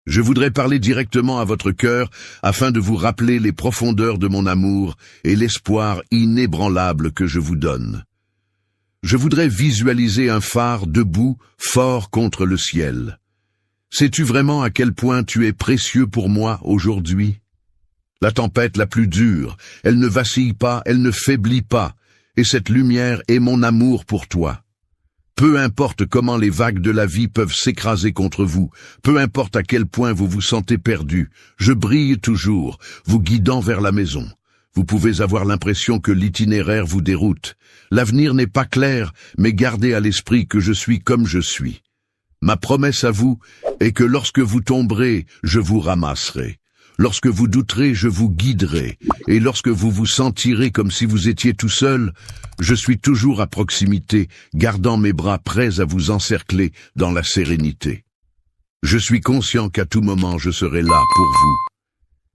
Je voudrais parler directement à votre cœur afin de vous rappeler les profondeurs de mon amour et l'espoir inébranlable que je vous donne. Je voudrais visualiser un phare debout, fort contre le ciel. Sais-tu vraiment à quel point tu es précieux pour moi aujourd'hui? La tempête la plus dure, elle ne vacille pas, elle ne faiblit pas, et cette lumière est mon amour pour toi. Peu importe comment les vagues de la vie peuvent s'écraser contre vous, peu importe à quel point vous vous sentez perdu, je brille toujours, vous guidant vers la maison. Vous pouvez avoir l'impression que l'itinéraire vous déroute. L'avenir n'est pas clair, mais gardez à l'esprit que je suis comme je suis. Ma promesse à vous est que lorsque vous tomberez, je vous ramasserai. Lorsque vous douterez, je vous guiderai, et lorsque vous vous sentirez comme si vous étiez tout seul, je suis toujours à proximité, gardant mes bras prêts à vous encercler dans la sérénité. Je suis conscient qu'à tout moment je serai là pour vous.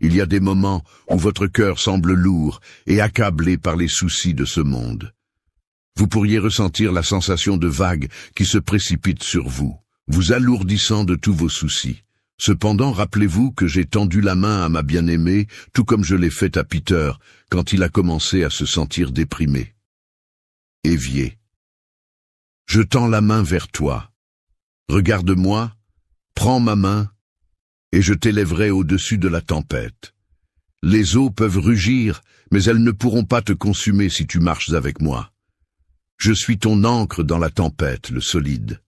Il y a des moments où votre cœur semble lourd et accablé par les soucis de ce monde. Vous pourriez ressentir la sensation de vagues qui se précipitent sur vous, vous alourdissant de tous vos soucis. Cependant, rappelez-vous que j'ai tendu la main à ma bien-aimée, tout comme je l'ai fait à Peter, quand il a commencé à se sentir déprimé. Évier. Je tends la main vers toi. Regarde-moi, prends ma main, et je t'élèverai au-dessus de la tempête. Les eaux peuvent rugir, mais elles ne pourront pas te consumer si tu marches avec moi. Je suis ton ancre dans la tempête, le solide.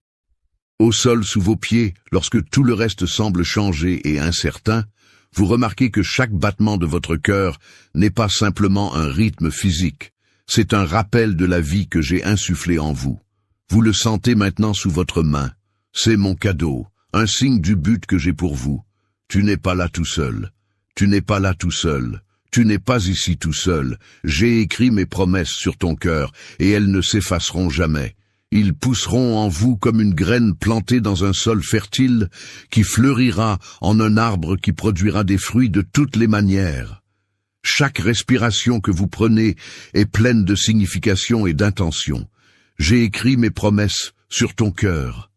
Au sol sous vos pieds, lorsque tout le reste semble changé et incertain, vous remarquez que chaque battement de votre cœur n'est pas simplement un rythme physique, c'est un rappel de la vie que j'ai insufflée en vous. Vous le sentez maintenant sous votre main. C'est mon cadeau, un signe du but que j'ai pour vous. Tu n'es pas là tout seul. Tu n'es pas là tout seul. Tu n'es pas ici tout seul. J'ai écrit mes promesses sur ton cœur, et elles ne s'effaceront jamais. Ils pousseront en vous comme une graine plantée dans un sol fertile qui fleurira en un arbre qui produira des fruits de toutes les manières. Chaque respiration que vous prenez est pleine de signification et d'intention. J'ai écrit mes promesses sur ton cœur.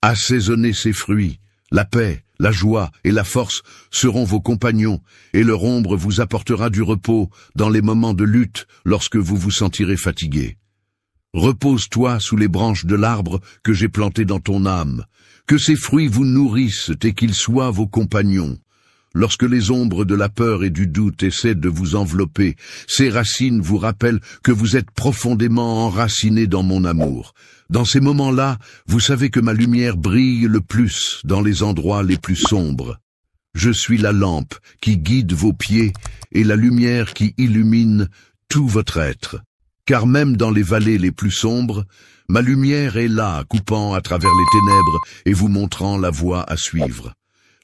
Assaisonnez ces fruits. La paix, la joie et la force seront vos compagnons, et leur ombre vous apportera du repos dans les moments de lutte lorsque vous vous sentirez fatigué. Repose-toi sous les branches de l'arbre que j'ai planté dans ton âme. Que ces fruits vous nourrissent et qu'ils soient vos compagnons. Lorsque les ombres de la peur et du doute essaient de vous envelopper, ces racines vous rappellent que vous êtes profondément enracinés dans mon amour. Dans ces moments-là, vous savez que ma lumière brille le plus dans les endroits les plus sombres. Je suis la lampe qui guide vos pieds et la lumière qui illumine tout votre être. Car même dans les vallées les plus sombres, ma lumière est là, coupant à travers les ténèbres et vous montrant la voie à suivre.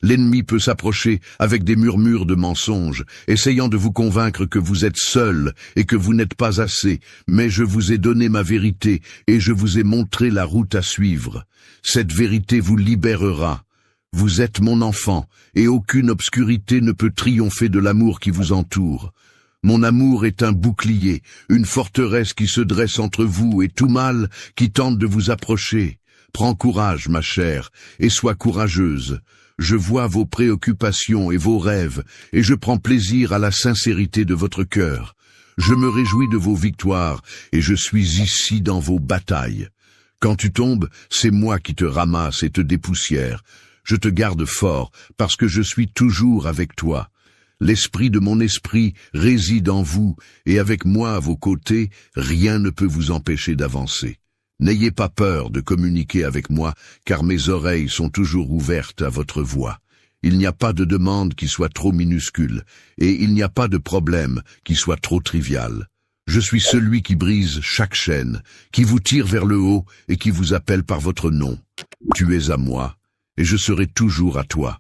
L'ennemi peut s'approcher avec des murmures de mensonges, essayant de vous convaincre que vous êtes seul et que vous n'êtes pas assez, mais je vous ai donné ma vérité et je vous ai montré la route à suivre. Cette vérité vous libérera. Vous êtes mon enfant, et aucune obscurité ne peut triompher de l'amour qui vous entoure. Mon amour est un bouclier, une forteresse qui se dresse entre vous et tout mal qui tente de vous approcher. Prends courage, ma chère, et sois courageuse. Je vois vos préoccupations et vos rêves, et je prends plaisir à la sincérité de votre cœur. Je me réjouis de vos victoires, et je suis ici dans vos batailles. Quand tu tombes, c'est moi qui te ramasse et te dépoussière. Je te garde fort, parce que je suis toujours avec toi. L'esprit de mon esprit réside en vous, et avec moi à vos côtés, rien ne peut vous empêcher d'avancer. N'ayez pas peur de communiquer avec moi, car mes oreilles sont toujours ouvertes à votre voix. Il n'y a pas de demande qui soit trop minuscule, et il n'y a pas de problème qui soit trop trivial. Je suis celui qui brise chaque chaîne, qui vous tire vers le haut et qui vous appelle par votre nom. Tu es à moi, et je serai toujours à toi.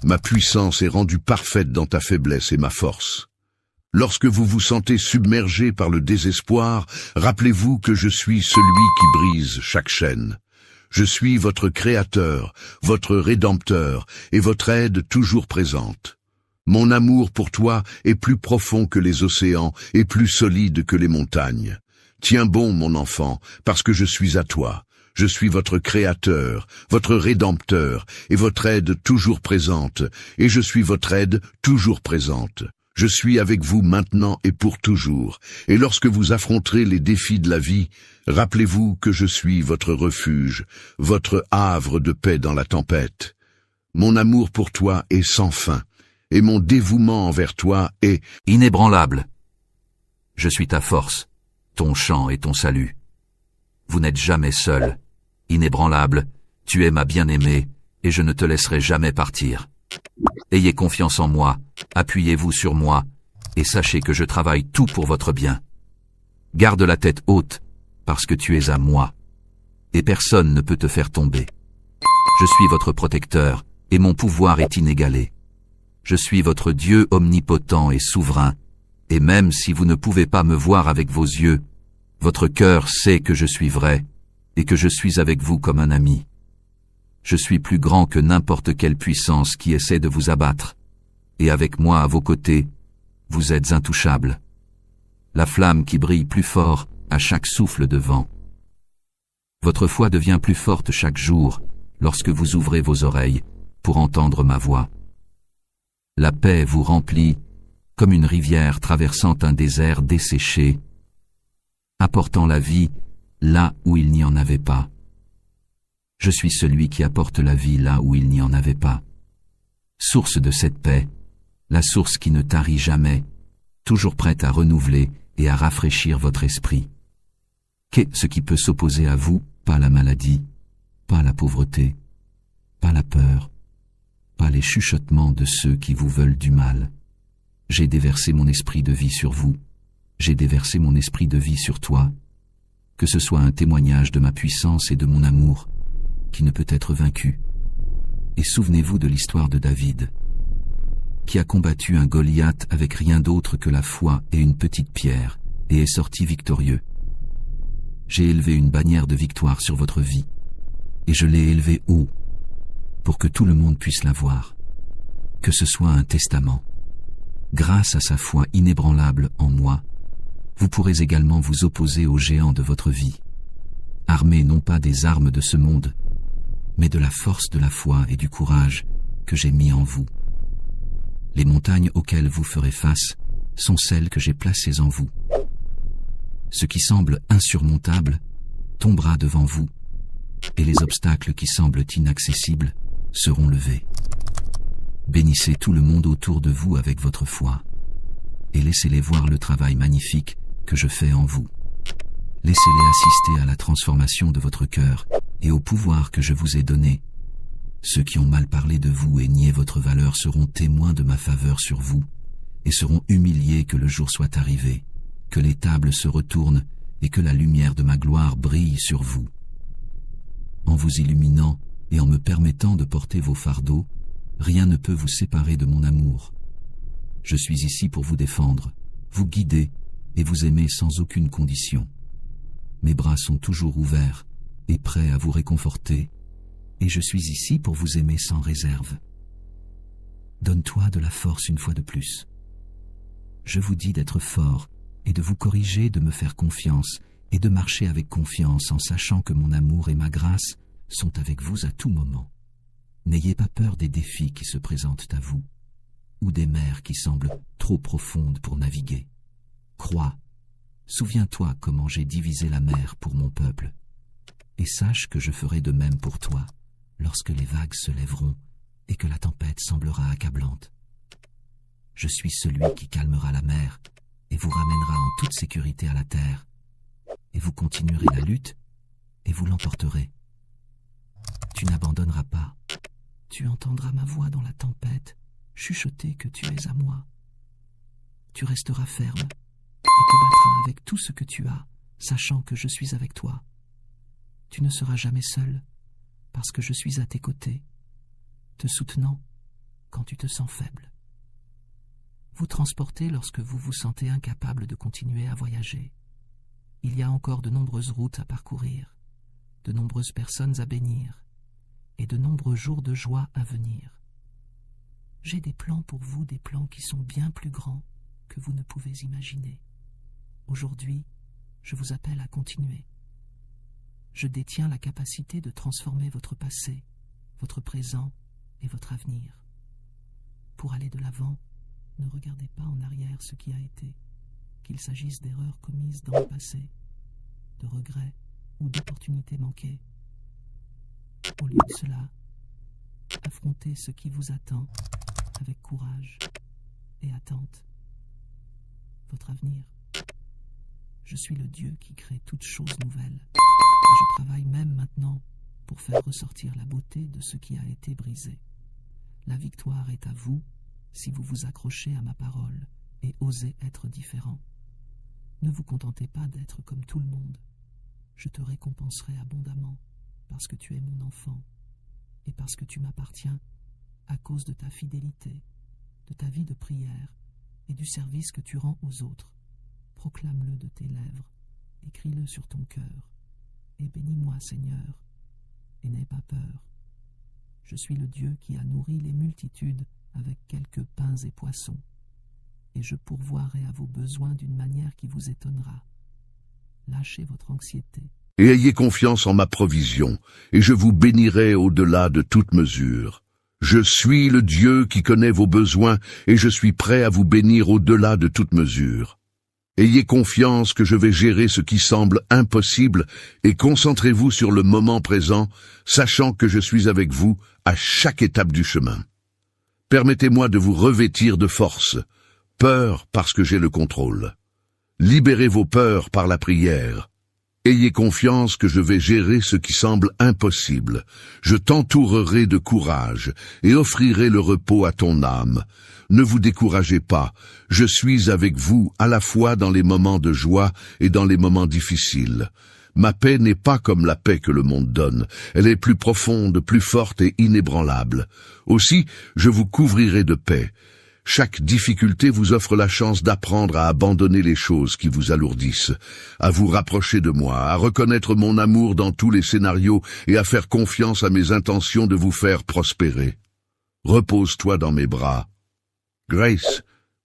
Ma puissance est rendue parfaite dans ta faiblesse et ma force. Lorsque vous vous sentez submergé par le désespoir, rappelez-vous que je suis celui qui brise chaque chaîne. Je suis votre Créateur, votre Rédempteur et votre aide toujours présente. Mon amour pour toi est plus profond que les océans et plus solide que les montagnes. Tiens bon, mon enfant, parce que je suis à toi. Je suis votre Créateur, votre Rédempteur, et votre aide toujours présente, et je suis votre aide toujours présente. Je suis avec vous maintenant et pour toujours, et lorsque vous affronterez les défis de la vie, rappelez-vous que je suis votre refuge, votre havre de paix dans la tempête. Mon amour pour toi est sans fin, et mon dévouement envers toi est inébranlable. Je suis ta force, ton chant et ton salut. Vous n'êtes jamais seul, inébranlable, tu es ma bien-aimée, et je ne te laisserai jamais partir. Ayez confiance en moi, appuyez-vous sur moi, et sachez que je travaille tout pour votre bien. Garde la tête haute, parce que tu es à moi, et personne ne peut te faire tomber. Je suis votre protecteur, et mon pouvoir est inégalé. Je suis votre Dieu omnipotent et souverain, et même si vous ne pouvez pas me voir avec vos yeux, votre cœur sait que je suis vrai, et que je suis avec vous comme un ami. Je suis plus grand que n'importe quelle puissance qui essaie de vous abattre, et avec moi à vos côtés, vous êtes intouchables. La flamme qui brille plus fort à chaque souffle de vent. Votre foi devient plus forte chaque jour lorsque vous ouvrez vos oreilles pour entendre ma voix. La paix vous remplit comme une rivière traversant un désert desséché, apportant la vie là où il n'y en avait pas. Je suis celui qui apporte la vie là où il n'y en avait pas. Source de cette paix, la source qui ne tarit jamais, toujours prête à renouveler et à rafraîchir votre esprit. Qu'est ce qui peut s'opposer à vous? Pas la maladie, pas la pauvreté, pas la peur, pas les chuchotements de ceux qui vous veulent du mal. J'ai déversé mon esprit de vie sur vous, j'ai déversé mon esprit de vie sur toi, que ce soit un témoignage de ma puissance et de mon amour, qui ne peut être vaincu. Et souvenez-vous de l'histoire de David, qui a combattu un Goliath avec rien d'autre que la foi et une petite pierre, et est sorti victorieux. J'ai élevé une bannière de victoire sur votre vie, et je l'ai élevée haut, pour que tout le monde puisse la voir, que ce soit un testament. Grâce à sa foi inébranlable en moi, vous pourrez également vous opposer aux géants de votre vie, armés non pas des armes de ce monde, mais de la force de la foi et du courage que j'ai mis en vous. Les montagnes auxquelles vous ferez face sont celles que j'ai placées en vous. Ce qui semble insurmontable tombera devant vous, et les obstacles qui semblent inaccessibles seront levés. Bénissez tout le monde autour de vous avec votre foi, et laissez-les voir le travail magnifique que je fais en vous. Laissez-les assister à la transformation de votre cœur et au pouvoir que je vous ai donné. Ceux qui ont mal parlé de vous et nié votre valeur seront témoins de ma faveur sur vous et seront humiliés que le jour soit arrivé, que les tables se retournent et que la lumière de ma gloire brille sur vous. En vous illuminant et en me permettant de porter vos fardeaux, rien ne peut vous séparer de mon amour. Je suis ici pour vous défendre, vous guider et vous aimer sans aucune condition. Mes bras sont toujours ouverts et prêts à vous réconforter, et je suis ici pour vous aimer sans réserve. Donne-toi de la force une fois de plus. Je vous dis d'être fort et de vous corriger, de me faire confiance et de marcher avec confiance en sachant que mon amour et ma grâce sont avec vous à tout moment. N'ayez pas peur des défis qui se présentent à vous, ou des mers qui semblent trop profondes pour naviguer. Crois, souviens-toi comment j'ai divisé la mer pour mon peuple, et sache que je ferai de même pour toi, lorsque les vagues se lèveront et que la tempête semblera accablante. Je suis celui qui calmera la mer et vous ramènera en toute sécurité à la terre, et vous continuerez la lutte et vous l'emporterez. Tu n'abandonneras pas. Tu entendras ma voix dans la tempête, chuchoter que tu es à moi. Tu resteras ferme et te battras avec tout ce que tu as, sachant que je suis avec toi. Tu ne seras jamais seul, parce que je suis à tes côtés, te soutenant quand tu te sens faible. Vous transportez lorsque vous vous sentez incapable de continuer à voyager. Il y a encore de nombreuses routes à parcourir, de nombreuses personnes à bénir, et de nombreux jours de joie à venir. J'ai des plans pour vous, des plans qui sont bien plus grands que vous ne pouvez imaginer. Aujourd'hui, je vous appelle à continuer. Je détiens la capacité de transformer votre passé, votre présent et votre avenir. Pour aller de l'avant, ne regardez pas en arrière ce qui a été, qu'il s'agisse d'erreurs commises dans le passé, de regrets ou d'opportunités manquées. Au lieu de cela, affrontez ce qui vous attend avec courage et attente. Votre avenir. Je suis le Dieu qui crée toutes choses nouvelles. Et je travaille même maintenant pour faire ressortir la beauté de ce qui a été brisé. La victoire est à vous si vous vous accrochez à ma parole et osez être différent. Ne vous contentez pas d'être comme tout le monde. Je te récompenserai abondamment parce que tu es mon enfant et parce que tu m'appartiens à cause de ta fidélité, de ta vie de prière et du service que tu rends aux autres. Proclame-le de tes lèvres, écris-le sur ton cœur, et bénis-moi, Seigneur, et n'aie pas peur. Je suis le Dieu qui a nourri les multitudes avec quelques pains et poissons, et je pourvoirai à vos besoins d'une manière qui vous étonnera. Lâchez votre anxiété. Et ayez confiance en ma provision, et je vous bénirai au-delà de toute mesure. Je suis le Dieu qui connaît vos besoins, et je suis prêt à vous bénir au-delà de toute mesure. Ayez confiance que je vais gérer ce qui semble impossible, et concentrez-vous sur le moment présent, sachant que je suis avec vous à chaque étape du chemin. Permettez-moi de vous revêtir de force, peur parce que j'ai le contrôle. Libérez vos peurs par la prière. Ayez confiance que je vais gérer ce qui semble impossible. Je t'entourerai de courage et offrirai le repos à ton âme. Ne vous découragez pas, je suis avec vous à la fois dans les moments de joie et dans les moments difficiles. Ma paix n'est pas comme la paix que le monde donne, elle est plus profonde, plus forte et inébranlable. Aussi, je vous couvrirai de paix. Chaque difficulté vous offre la chance d'apprendre à abandonner les choses qui vous alourdissent, à vous rapprocher de moi, à reconnaître mon amour dans tous les scénarios et à faire confiance à mes intentions de vous faire prospérer. Repose-toi dans mes bras. Grace,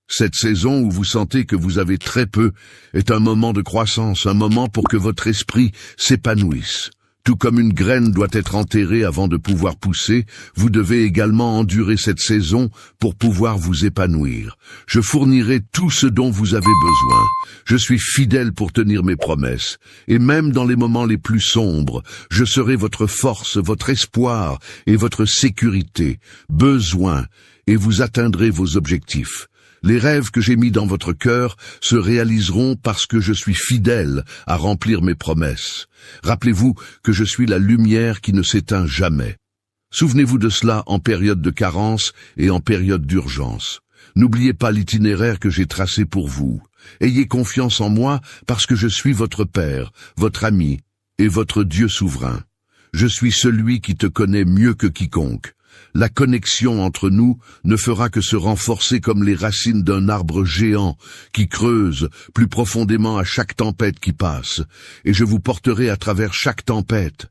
cette saison où vous sentez que vous avez très peu est un moment de croissance, un moment pour que votre esprit s'épanouisse. Tout comme une graine doit être enterrée avant de pouvoir pousser, vous devez également endurer cette saison pour pouvoir vous épanouir. Je fournirai tout ce dont vous avez besoin. Je suis fidèle pour tenir mes promesses. Et même dans les moments les plus sombres, je serai votre force, votre espoir et votre sécurité. Besoin, et vous atteindrez vos objectifs. Les rêves que j'ai mis dans votre cœur se réaliseront parce que je suis fidèle à remplir mes promesses. Rappelez-vous que je suis la lumière qui ne s'éteint jamais. Souvenez-vous de cela en période de carence et en période d'urgence. N'oubliez pas l'itinéraire que j'ai tracé pour vous. Ayez confiance en moi parce que je suis votre Père, votre ami et votre Dieu souverain. Je suis celui qui te connaît mieux que quiconque. La connexion entre nous ne fera que se renforcer comme les racines d'un arbre géant qui creuse plus profondément à chaque tempête qui passe, et je vous porterai à travers chaque tempête.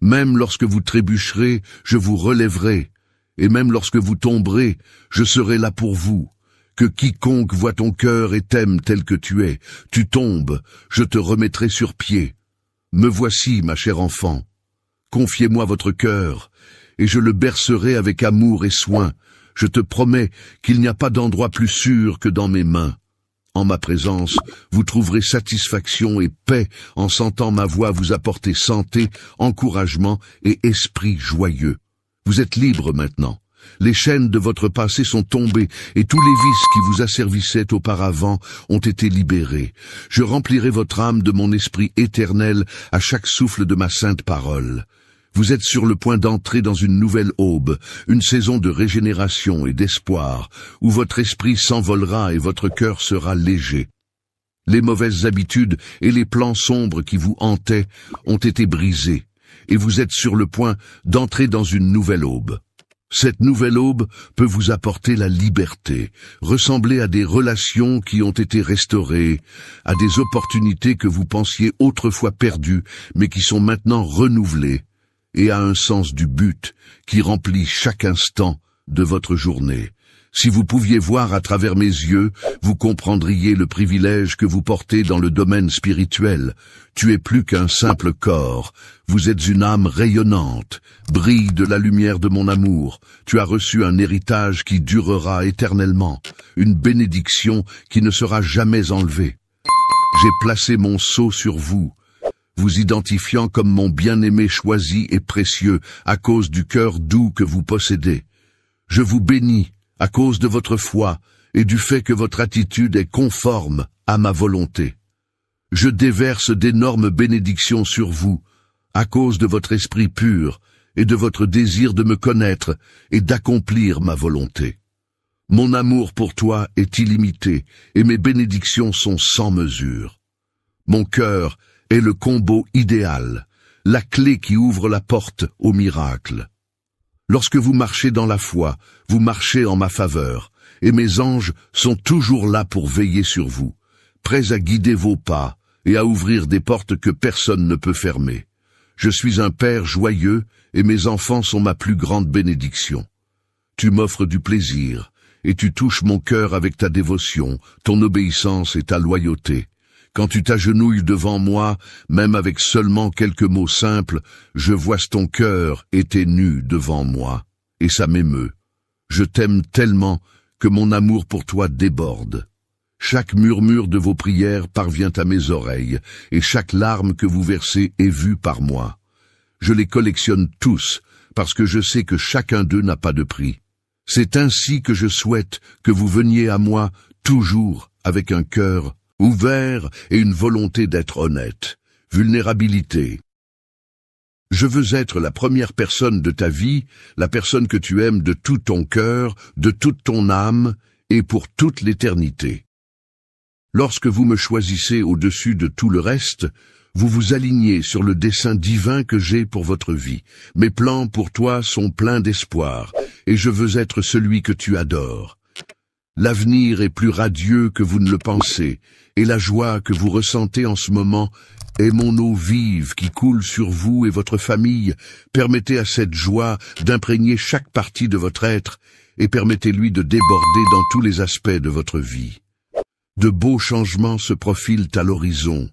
Même lorsque vous trébucherez, je vous relèverai, et même lorsque vous tomberez, je serai là pour vous. Que quiconque voit ton cœur et t'aime tel que tu es, tu tombes, je te remettrai sur pied. Me voici, ma chère enfant. Confiez-moi votre cœur, et je le bercerai avec amour et soin. Je te promets qu'il n'y a pas d'endroit plus sûr que dans mes mains. En ma présence, vous trouverez satisfaction et paix en sentant ma voix vous apporter santé, encouragement et esprit joyeux. Vous êtes libre maintenant. Les chaînes de votre passé sont tombées et tous les vices qui vous asservissaient auparavant ont été libérés. Je remplirai votre âme de mon esprit éternel à chaque souffle de ma sainte parole. Vous êtes sur le point d'entrer dans une nouvelle aube, une saison de régénération et d'espoir, où votre esprit s'envolera et votre cœur sera léger. Les mauvaises habitudes et les plans sombres qui vous hantaient ont été brisés, et vous êtes sur le point d'entrer dans une nouvelle aube. Cette nouvelle aube peut vous apporter la liberté, ressembler à des relations qui ont été restaurées, à des opportunités que vous pensiez autrefois perdues, mais qui sont maintenant renouvelées, et à un sens du but qui remplit chaque instant de votre journée. Si vous pouviez voir à travers mes yeux, vous comprendriez le privilège que vous portez dans le domaine spirituel. Tu es plus qu'un simple corps. Vous êtes une âme rayonnante, brille de la lumière de mon amour. Tu as reçu un héritage qui durera éternellement, une bénédiction qui ne sera jamais enlevée. J'ai placé mon sceau sur vous, vous identifiant comme mon bien-aimé choisi et précieux à cause du cœur doux que vous possédez. Je vous bénis à cause de votre foi et du fait que votre attitude est conforme à ma volonté. Je déverse d'énormes bénédictions sur vous, à cause de votre esprit pur et de votre désir de me connaître et d'accomplir ma volonté. Mon amour pour toi est illimité et mes bénédictions sont sans mesure. Mon cœur est le combo idéal, la clé qui ouvre la porte au miracle. Lorsque vous marchez dans la foi, vous marchez en ma faveur, et mes anges sont toujours là pour veiller sur vous, prêts à guider vos pas et à ouvrir des portes que personne ne peut fermer. Je suis un père joyeux, et mes enfants sont ma plus grande bénédiction. Tu m'offres du plaisir, et tu touches mon cœur avec ta dévotion, ton obéissance et ta loyauté. Quand tu t'agenouilles devant moi, même avec seulement quelques mots simples, je vois ton cœur et t'es nu devant moi, et ça m'émeut. Je t'aime tellement que mon amour pour toi déborde. Chaque murmure de vos prières parvient à mes oreilles, et chaque larme que vous versez est vue par moi. Je les collectionne tous, parce que je sais que chacun d'eux n'a pas de prix. C'est ainsi que je souhaite que vous veniez à moi toujours avec un cœur ouvert et une volonté d'être honnête. Vulnérabilité. Je veux être la première personne de ta vie, la personne que tu aimes de tout ton cœur, de toute ton âme, et pour toute l'éternité. Lorsque vous me choisissez au-dessus de tout le reste, vous vous alignez sur le dessein divin que j'ai pour votre vie. Mes plans pour toi sont pleins d'espoir, et je veux être celui que tu adores. L'avenir est plus radieux que vous ne le pensez, et la joie que vous ressentez en ce moment est mon eau vive qui coule sur vous et votre famille. Permettez à cette joie d'imprégner chaque partie de votre être, et permettez-lui de déborder dans tous les aspects de votre vie. De beaux changements se profilent à l'horizon.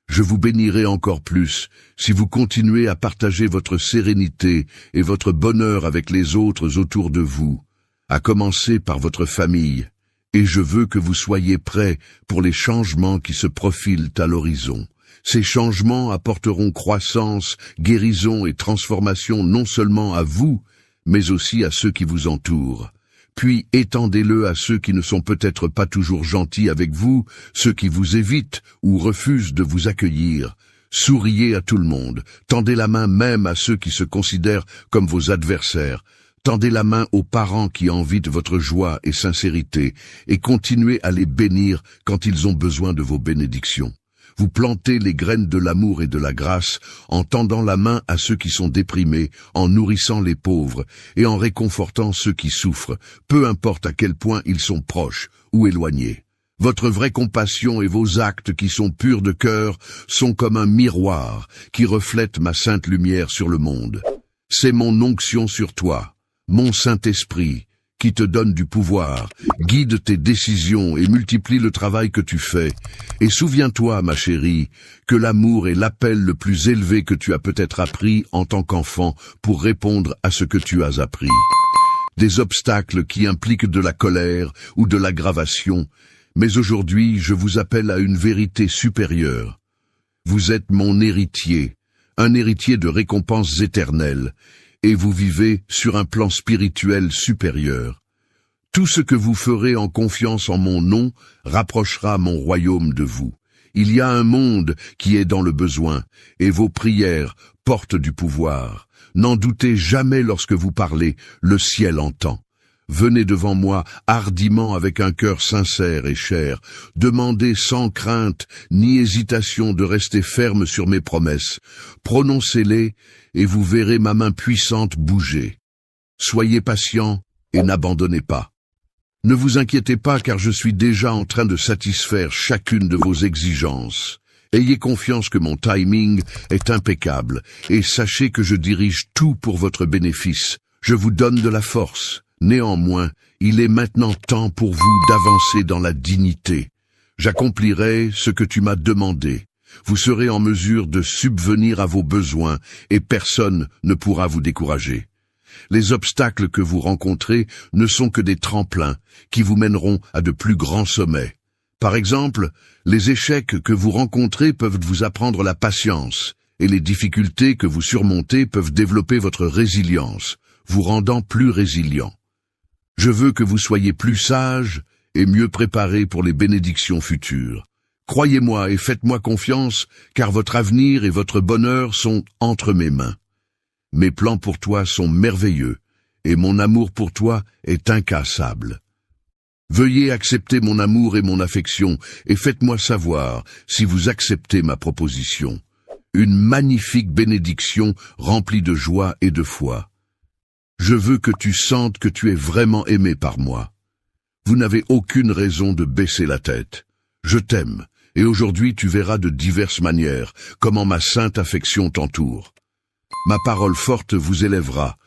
Je vous bénirai encore plus si vous continuez à partager votre sérénité et votre bonheur avec les autres autour de vous, à commencer par votre famille, et je veux que vous soyez prêts pour les changements qui se profilent à l'horizon. Ces changements apporteront croissance, guérison et transformation non seulement à vous, mais aussi à ceux qui vous entourent. Puis étendez-le à ceux qui ne sont peut-être pas toujours gentils avec vous, ceux qui vous évitent ou refusent de vous accueillir. Souriez à tout le monde, tendez la main même à ceux qui se considèrent comme vos adversaires. Tendez la main aux parents qui envitent votre joie et sincérité, et continuez à les bénir quand ils ont besoin de vos bénédictions. Vous plantez les graines de l'amour et de la grâce en tendant la main à ceux qui sont déprimés, en nourrissant les pauvres et en réconfortant ceux qui souffrent, peu importe à quel point ils sont proches ou éloignés. Votre vraie compassion et vos actes qui sont purs de cœur sont comme un miroir qui reflète ma sainte lumière sur le monde. C'est mon onction sur toi, mon Saint-Esprit, qui te donne du pouvoir, guide tes décisions et multiplie le travail que tu fais. Et souviens-toi, ma chérie, que l'amour est l'appel le plus élevé que tu as peut-être appris en tant qu'enfant pour répondre à ce que tu as appris. Des obstacles qui impliquent de la colère ou de l'aggravation, mais aujourd'hui je vous appelle à une vérité supérieure. Vous êtes mon héritier, un héritier de récompenses éternelles, et vous vivez sur un plan spirituel supérieur. Tout ce que vous ferez en confiance en mon nom rapprochera mon royaume de vous. Il y a un monde qui est dans le besoin, et vos prières portent du pouvoir. N'en doutez jamais lorsque vous parlez, le ciel entend. Venez devant moi hardiment avec un cœur sincère et cher. Demandez sans crainte ni hésitation de rester ferme sur mes promesses. Prononcez-les et vous verrez ma main puissante bouger. Soyez patient et n'abandonnez pas. Ne vous inquiétez pas car je suis déjà en train de satisfaire chacune de vos exigences. Ayez confiance que mon timing est impeccable et sachez que je dirige tout pour votre bénéfice. Je vous donne de la force, Néanmoins, il est maintenant temps pour vous d'avancer dans la dignité. J'accomplirai ce que tu m'as demandé. Vous serez en mesure de subvenir à vos besoins et personne ne pourra vous décourager. Les obstacles que vous rencontrez ne sont que des tremplins qui vous mèneront à de plus grands sommets. Par exemple, les échecs que vous rencontrez peuvent vous apprendre la patience, et les difficultés que vous surmontez peuvent développer votre résilience, vous rendant plus résilient. Je veux que vous soyez plus sage et mieux préparé pour les bénédictions futures. Croyez-moi et faites-moi confiance, car votre avenir et votre bonheur sont entre mes mains. Mes plans pour toi sont merveilleux, et mon amour pour toi est incassable. Veuillez accepter mon amour et mon affection, et faites-moi savoir si vous acceptez ma proposition. Une magnifique bénédiction remplie de joie et de foi. Je veux que tu sentes que tu es vraiment aimé par moi. Vous n'avez aucune raison de baisser la tête. Je t'aime, et aujourd'hui tu verras de diverses manières comment ma sainte affection t'entoure. Ma parole forte vous élèvera.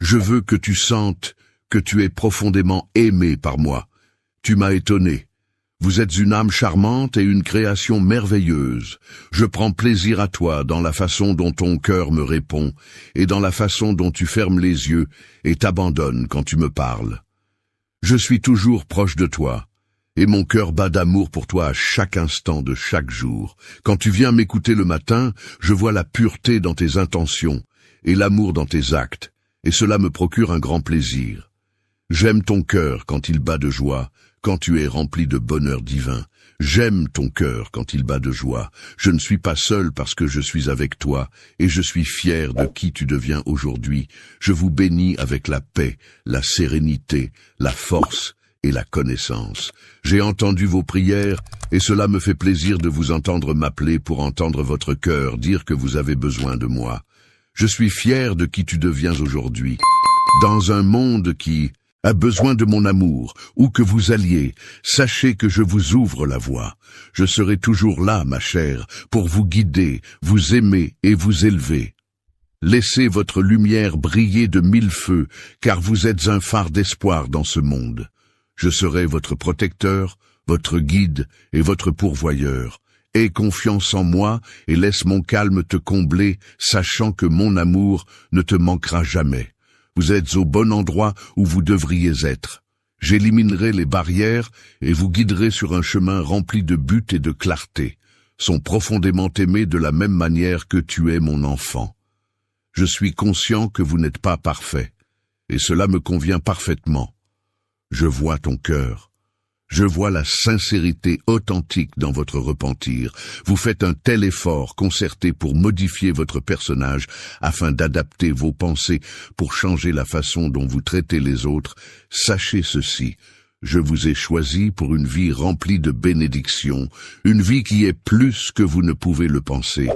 Je veux que tu sentes que tu es profondément aimé par moi. Tu m'as étonné. Vous êtes une âme charmante et une création merveilleuse. Je prends plaisir à toi dans la façon dont ton cœur me répond et dans la façon dont tu fermes les yeux et t'abandonnes quand tu me parles. Je suis toujours proche de toi, et mon cœur bat d'amour pour toi à chaque instant de chaque jour. Quand tu viens m'écouter le matin, je vois la pureté dans tes intentions et l'amour dans tes actes, et cela me procure un grand plaisir. J'aime ton cœur quand il bat de joie, quand tu es rempli de bonheur divin. J'aime ton cœur quand il bat de joie. Je ne suis pas seul parce que je suis avec toi, et je suis fier de qui tu deviens aujourd'hui. Je vous bénis avec la paix, la sérénité, la force et la connaissance. J'ai entendu vos prières, et cela me fait plaisir de vous entendre m'appeler pour entendre votre cœur dire que vous avez besoin de moi. Je suis fier de qui tu deviens aujourd'hui. Dans un monde qui a besoin de mon amour, où que vous alliez, sachez que je vous ouvre la voie. Je serai toujours là, ma chère, pour vous guider, vous aimer et vous élever. Laissez votre lumière briller de 1000 feux, car vous êtes un phare d'espoir dans ce monde. Je serai votre protecteur, votre guide et votre pourvoyeur. Aie confiance en moi et laisse mon calme te combler, sachant que mon amour ne te manquera jamais. Vous êtes au bon endroit où vous devriez être. J'éliminerai les barrières et vous guiderai sur un chemin rempli de buts et de clarté. Sont profondément aimés de la même manière que tu es mon enfant. Je suis conscient que vous n'êtes pas parfait, et cela me convient parfaitement. Je vois ton cœur. Je vois la sincérité authentique dans votre repentir. Vous faites un tel effort concerté pour modifier votre personnage afin d'adapter vos pensées pour changer la façon dont vous traitez les autres. Sachez ceci, je vous ai choisi pour une vie remplie de bénédictions, une vie qui est plus que vous ne pouvez le penser.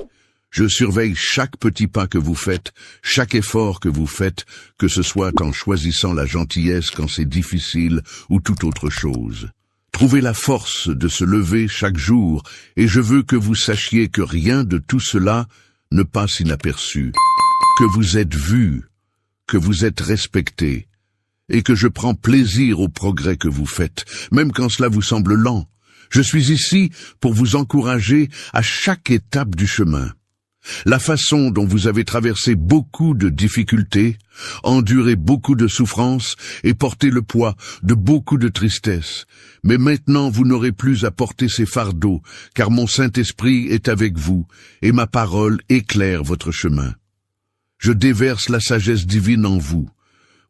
Je surveille chaque petit pas que vous faites, chaque effort que vous faites, que ce soit en choisissant la gentillesse quand c'est difficile ou toute autre chose. Trouvez la force de se lever chaque jour, et je veux que vous sachiez que rien de tout cela ne passe inaperçu, que vous êtes vu, que vous êtes respecté, et que je prends plaisir au progrès que vous faites, même quand cela vous semble lent. Je suis ici pour vous encourager à chaque étape du chemin. La façon dont vous avez traversé beaucoup de difficultés, enduré beaucoup de souffrances et porté le poids de beaucoup de tristesse. Mais maintenant vous n'aurez plus à porter ces fardeaux, car mon Saint-Esprit est avec vous et ma parole éclaire votre chemin. Je déverse la sagesse divine en vous.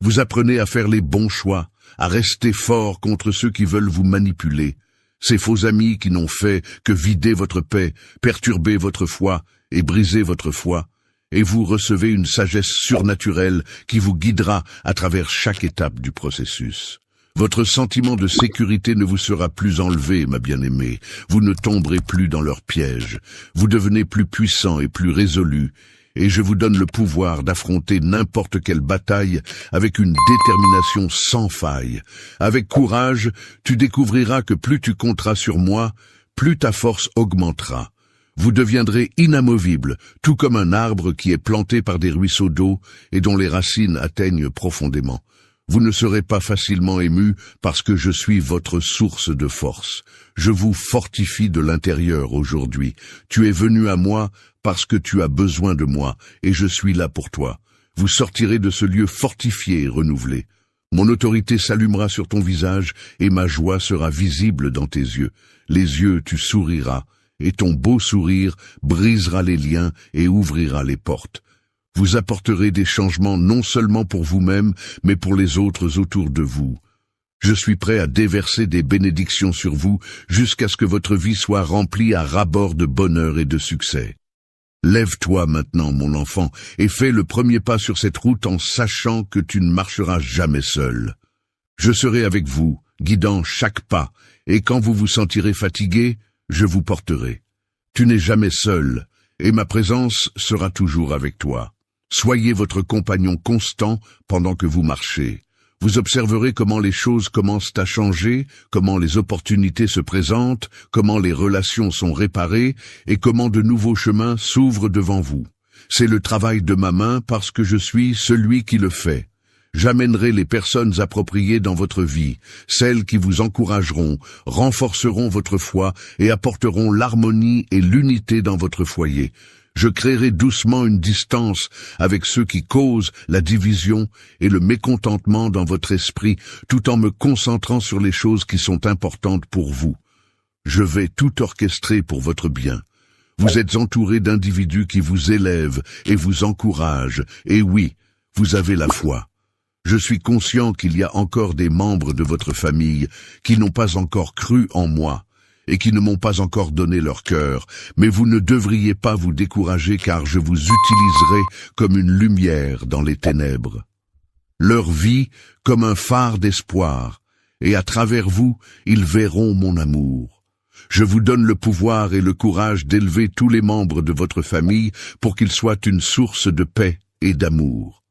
Vous apprenez à faire les bons choix, à rester fort contre ceux qui veulent vous manipuler. Ces faux amis qui n'ont fait que vider votre paix, perturber votre foi et briser votre foi, et vous recevez une sagesse surnaturelle qui vous guidera à travers chaque étape du processus. Votre sentiment de sécurité ne vous sera plus enlevé, ma bien-aimée. Vous ne tomberez plus dans leurs pièges. Vous devenez plus puissant et plus résolu, et je vous donne le pouvoir d'affronter n'importe quelle bataille avec une détermination sans faille. Avec courage, tu découvriras que plus tu compteras sur moi, plus ta force augmentera. Vous deviendrez inamovible, tout comme un arbre qui est planté par des ruisseaux d'eau et dont les racines atteignent profondément. Vous ne serez pas facilement ému parce que je suis votre source de force. Je vous fortifie de l'intérieur aujourd'hui. Tu es venu à moi parce que tu as besoin de moi et je suis là pour toi. Vous sortirez de ce lieu fortifié et renouvelé. Mon autorité s'allumera sur ton visage et ma joie sera visible dans tes yeux. Les yeux, tu souriras et ton beau sourire brisera les liens et ouvrira les portes. Vous apporterez des changements non seulement pour vous-même, mais pour les autres autour de vous. Je suis prêt à déverser des bénédictions sur vous jusqu'à ce que votre vie soit remplie à ras-bord de bonheur et de succès. Lève-toi maintenant, mon enfant, et fais le premier pas sur cette route en sachant que tu ne marcheras jamais seul. Je serai avec vous, guidant chaque pas, et quand vous vous sentirez fatigué, je vous porterai. Tu n'es jamais seul, et ma présence sera toujours avec toi. Soyez votre compagnon constant pendant que vous marchez. Vous observerez comment les choses commencent à changer, comment les opportunités se présentent, comment les relations sont réparées et comment de nouveaux chemins s'ouvrent devant vous. C'est le travail de ma main parce que je suis celui qui le fait. J'amènerai les personnes appropriées dans votre vie, celles qui vous encourageront, renforceront votre foi et apporteront l'harmonie et l'unité dans votre foyer. Je créerai doucement une distance avec ceux qui causent la division et le mécontentement dans votre esprit, tout en me concentrant sur les choses qui sont importantes pour vous. Je vais tout orchestrer pour votre bien. Vous êtes entouré d'individus qui vous élèvent et vous encouragent, et oui, vous avez la foi. Je suis conscient qu'il y a encore des membres de votre famille qui n'ont pas encore cru en moi et qui ne m'ont pas encore donné leur cœur, mais vous ne devriez pas vous décourager car je vous utiliserai comme une lumière dans les ténèbres. Leur vie comme un phare d'espoir, et à travers vous, ils verront mon amour. Je vous donne le pouvoir et le courage d'élever tous les membres de votre famille pour qu'ils soient une source de paix et d'amour.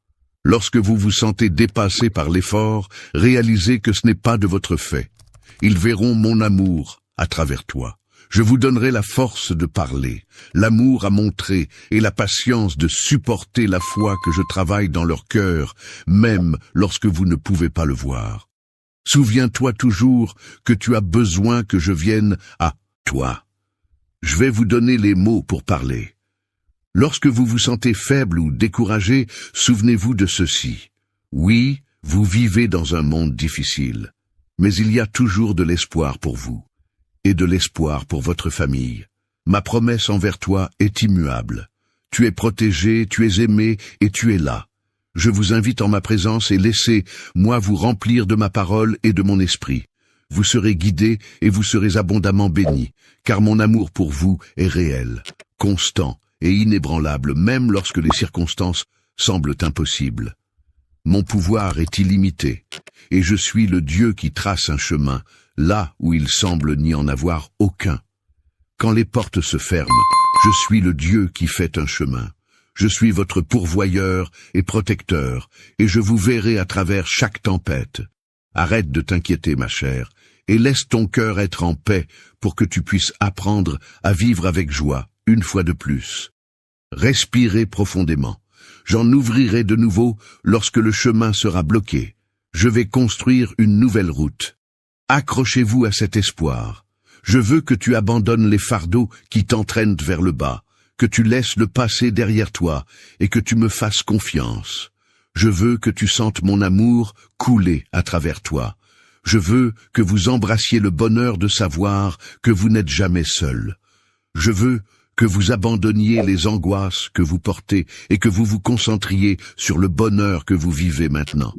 Lorsque vous vous sentez dépassé par l'effort, réalisez que ce n'est pas de votre fait. Ils verront mon amour à travers toi. Je vous donnerai la force de parler, l'amour à montrer et la patience de supporter la foi que je travaille dans leur cœur, même lorsque vous ne pouvez pas le voir. Souviens-toi toujours que tu as besoin que je vienne à toi. Je vais vous donner les mots pour parler. Lorsque vous vous sentez faible ou découragé, souvenez-vous de ceci. Oui, vous vivez dans un monde difficile, mais il y a toujours de l'espoir pour vous. Et de l'espoir pour votre famille. Ma promesse envers toi est immuable. Tu es protégé, tu es aimé et tu es là. Je vous invite en ma présence et laissez-moi vous remplir de ma parole et de mon esprit. Vous serez guidés et vous serez abondamment bénis, car mon amour pour vous est réel, constant et inébranlable, même lorsque les circonstances semblent impossibles. Mon pouvoir est illimité, et je suis le Dieu qui trace un chemin, là où il semble n'y en avoir aucun. Quand les portes se ferment, je suis le Dieu qui fait un chemin. Je suis votre pourvoyeur et protecteur, et je vous verrai à travers chaque tempête. Arrête de t'inquiéter, ma chère, et laisse ton cœur être en paix pour que tu puisses apprendre à vivre avec joie, une fois de plus. Respirez profondément. J'en ouvrirai de nouveau lorsque le chemin sera bloqué. Je vais construire une nouvelle route. Accrochez-vous à cet espoir. Je veux que tu abandonnes les fardeaux qui t'entraînent vers le bas, que tu laisses le passé derrière toi et que tu me fasses confiance. Je veux que tu sentes mon amour couler à travers toi. Je veux que vous embrassiez le bonheur de savoir que vous n'êtes jamais seul. Je veux que vous abandonniez les angoisses que vous portez et que vous vous concentriez sur le bonheur que vous vivez maintenant.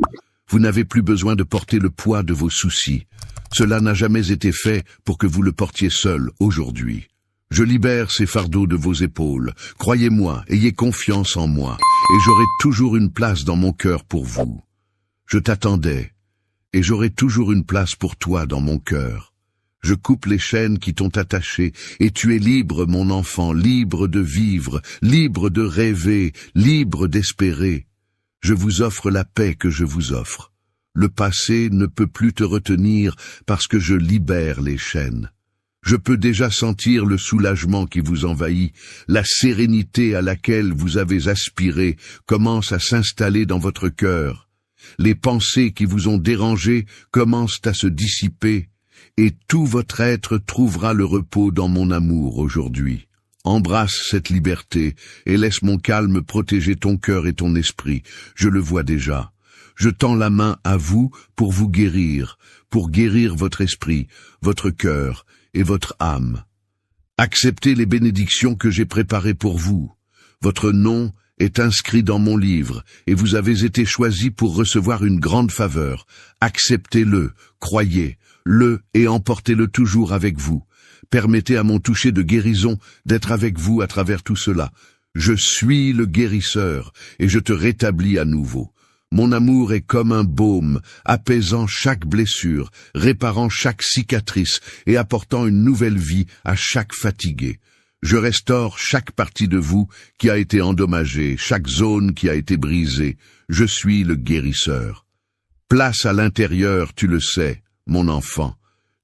Vous n'avez plus besoin de porter le poids de vos soucis. Cela n'a jamais été fait pour que vous le portiez seul aujourd'hui. Je libère ces fardeaux de vos épaules. Croyez-moi, ayez confiance en moi, et j'aurai toujours une place dans mon cœur pour vous. Je t'attendais, et j'aurai toujours une place pour toi dans mon cœur. Je coupe les chaînes qui t'ont attaché, et tu es libre, mon enfant, libre de vivre, libre de rêver, libre d'espérer. Je vous offre la paix que je vous offre. Le passé ne peut plus te retenir parce que je libère les chaînes. Je peux déjà sentir le soulagement qui vous envahit, la sérénité à laquelle vous avez aspiré commence à s'installer dans votre cœur. les pensées qui vous ont dérangé commencent à se dissiper, et tout votre être trouvera le repos dans mon amour aujourd'hui. Embrasse cette liberté, et laisse mon calme protéger ton cœur et ton esprit. Je le vois déjà. Je tends la main à vous pour guérir votre esprit, votre cœur et votre âme. Acceptez les bénédictions que j'ai préparées pour vous. Votre nom est inscrit dans mon livre, et vous avez été choisi pour recevoir une grande faveur. Acceptez-le, croyez-le et emportez-le toujours avec vous. Permettez à mon toucher de guérison d'être avec vous à travers tout cela. Je suis le guérisseur, et je te rétablis à nouveau. Mon amour est comme un baume, apaisant chaque blessure, réparant chaque cicatrice et apportant une nouvelle vie à chaque fatigué. Je restaure chaque partie de vous qui a été endommagée, chaque zone qui a été brisée. Je suis le guérisseur. Place à l'intérieur, tu le sais, mon enfant.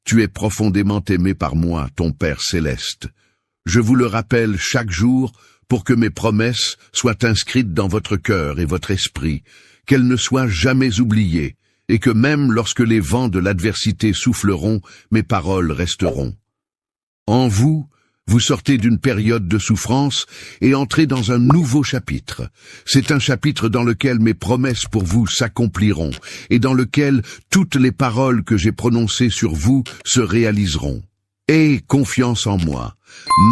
Tu es profondément aimé par moi, ton Père céleste. Je vous le rappelle chaque jour pour que mes promesses soient inscrites dans votre cœur et votre esprit, qu'elles ne soient jamais oubliées, et que même lorsque les vents de l'adversité souffleront, mes paroles resteront. En vous, vous sortez d'une période de souffrance et entrez dans un nouveau chapitre. C'est un chapitre dans lequel mes promesses pour vous s'accompliront et dans lequel toutes les paroles que j'ai prononcées sur vous se réaliseront. Aie confiance en moi,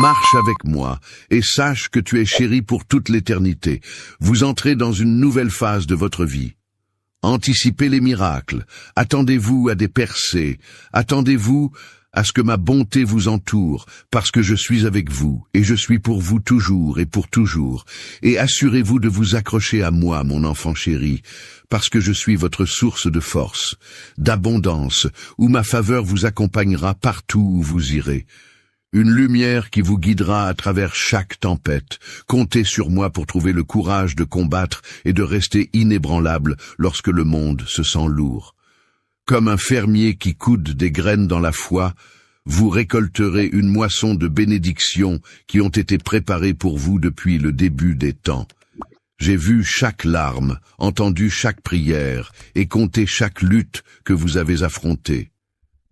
marche avec moi et sache que tu es chéri pour toute l'éternité. Vous entrez dans une nouvelle phase de votre vie. Anticipez les miracles, attendez-vous à des percées, attendez-vous à ce que ma bonté vous entoure, parce que je suis avec vous, et je suis pour vous toujours et pour toujours. Et assurez-vous de vous accrocher à moi, mon enfant chéri, parce que je suis votre source de force, d'abondance, où ma faveur vous accompagnera partout où vous irez. Une lumière qui vous guidera à travers chaque tempête. Comptez sur moi pour trouver le courage de combattre et de rester inébranlable lorsque le monde se sent lourd. Comme un fermier qui coude des graines dans la foi, vous récolterez une moisson de bénédictions qui ont été préparées pour vous depuis le début des temps. J'ai vu chaque larme, entendu chaque prière et compté chaque lutte que vous avez affrontée.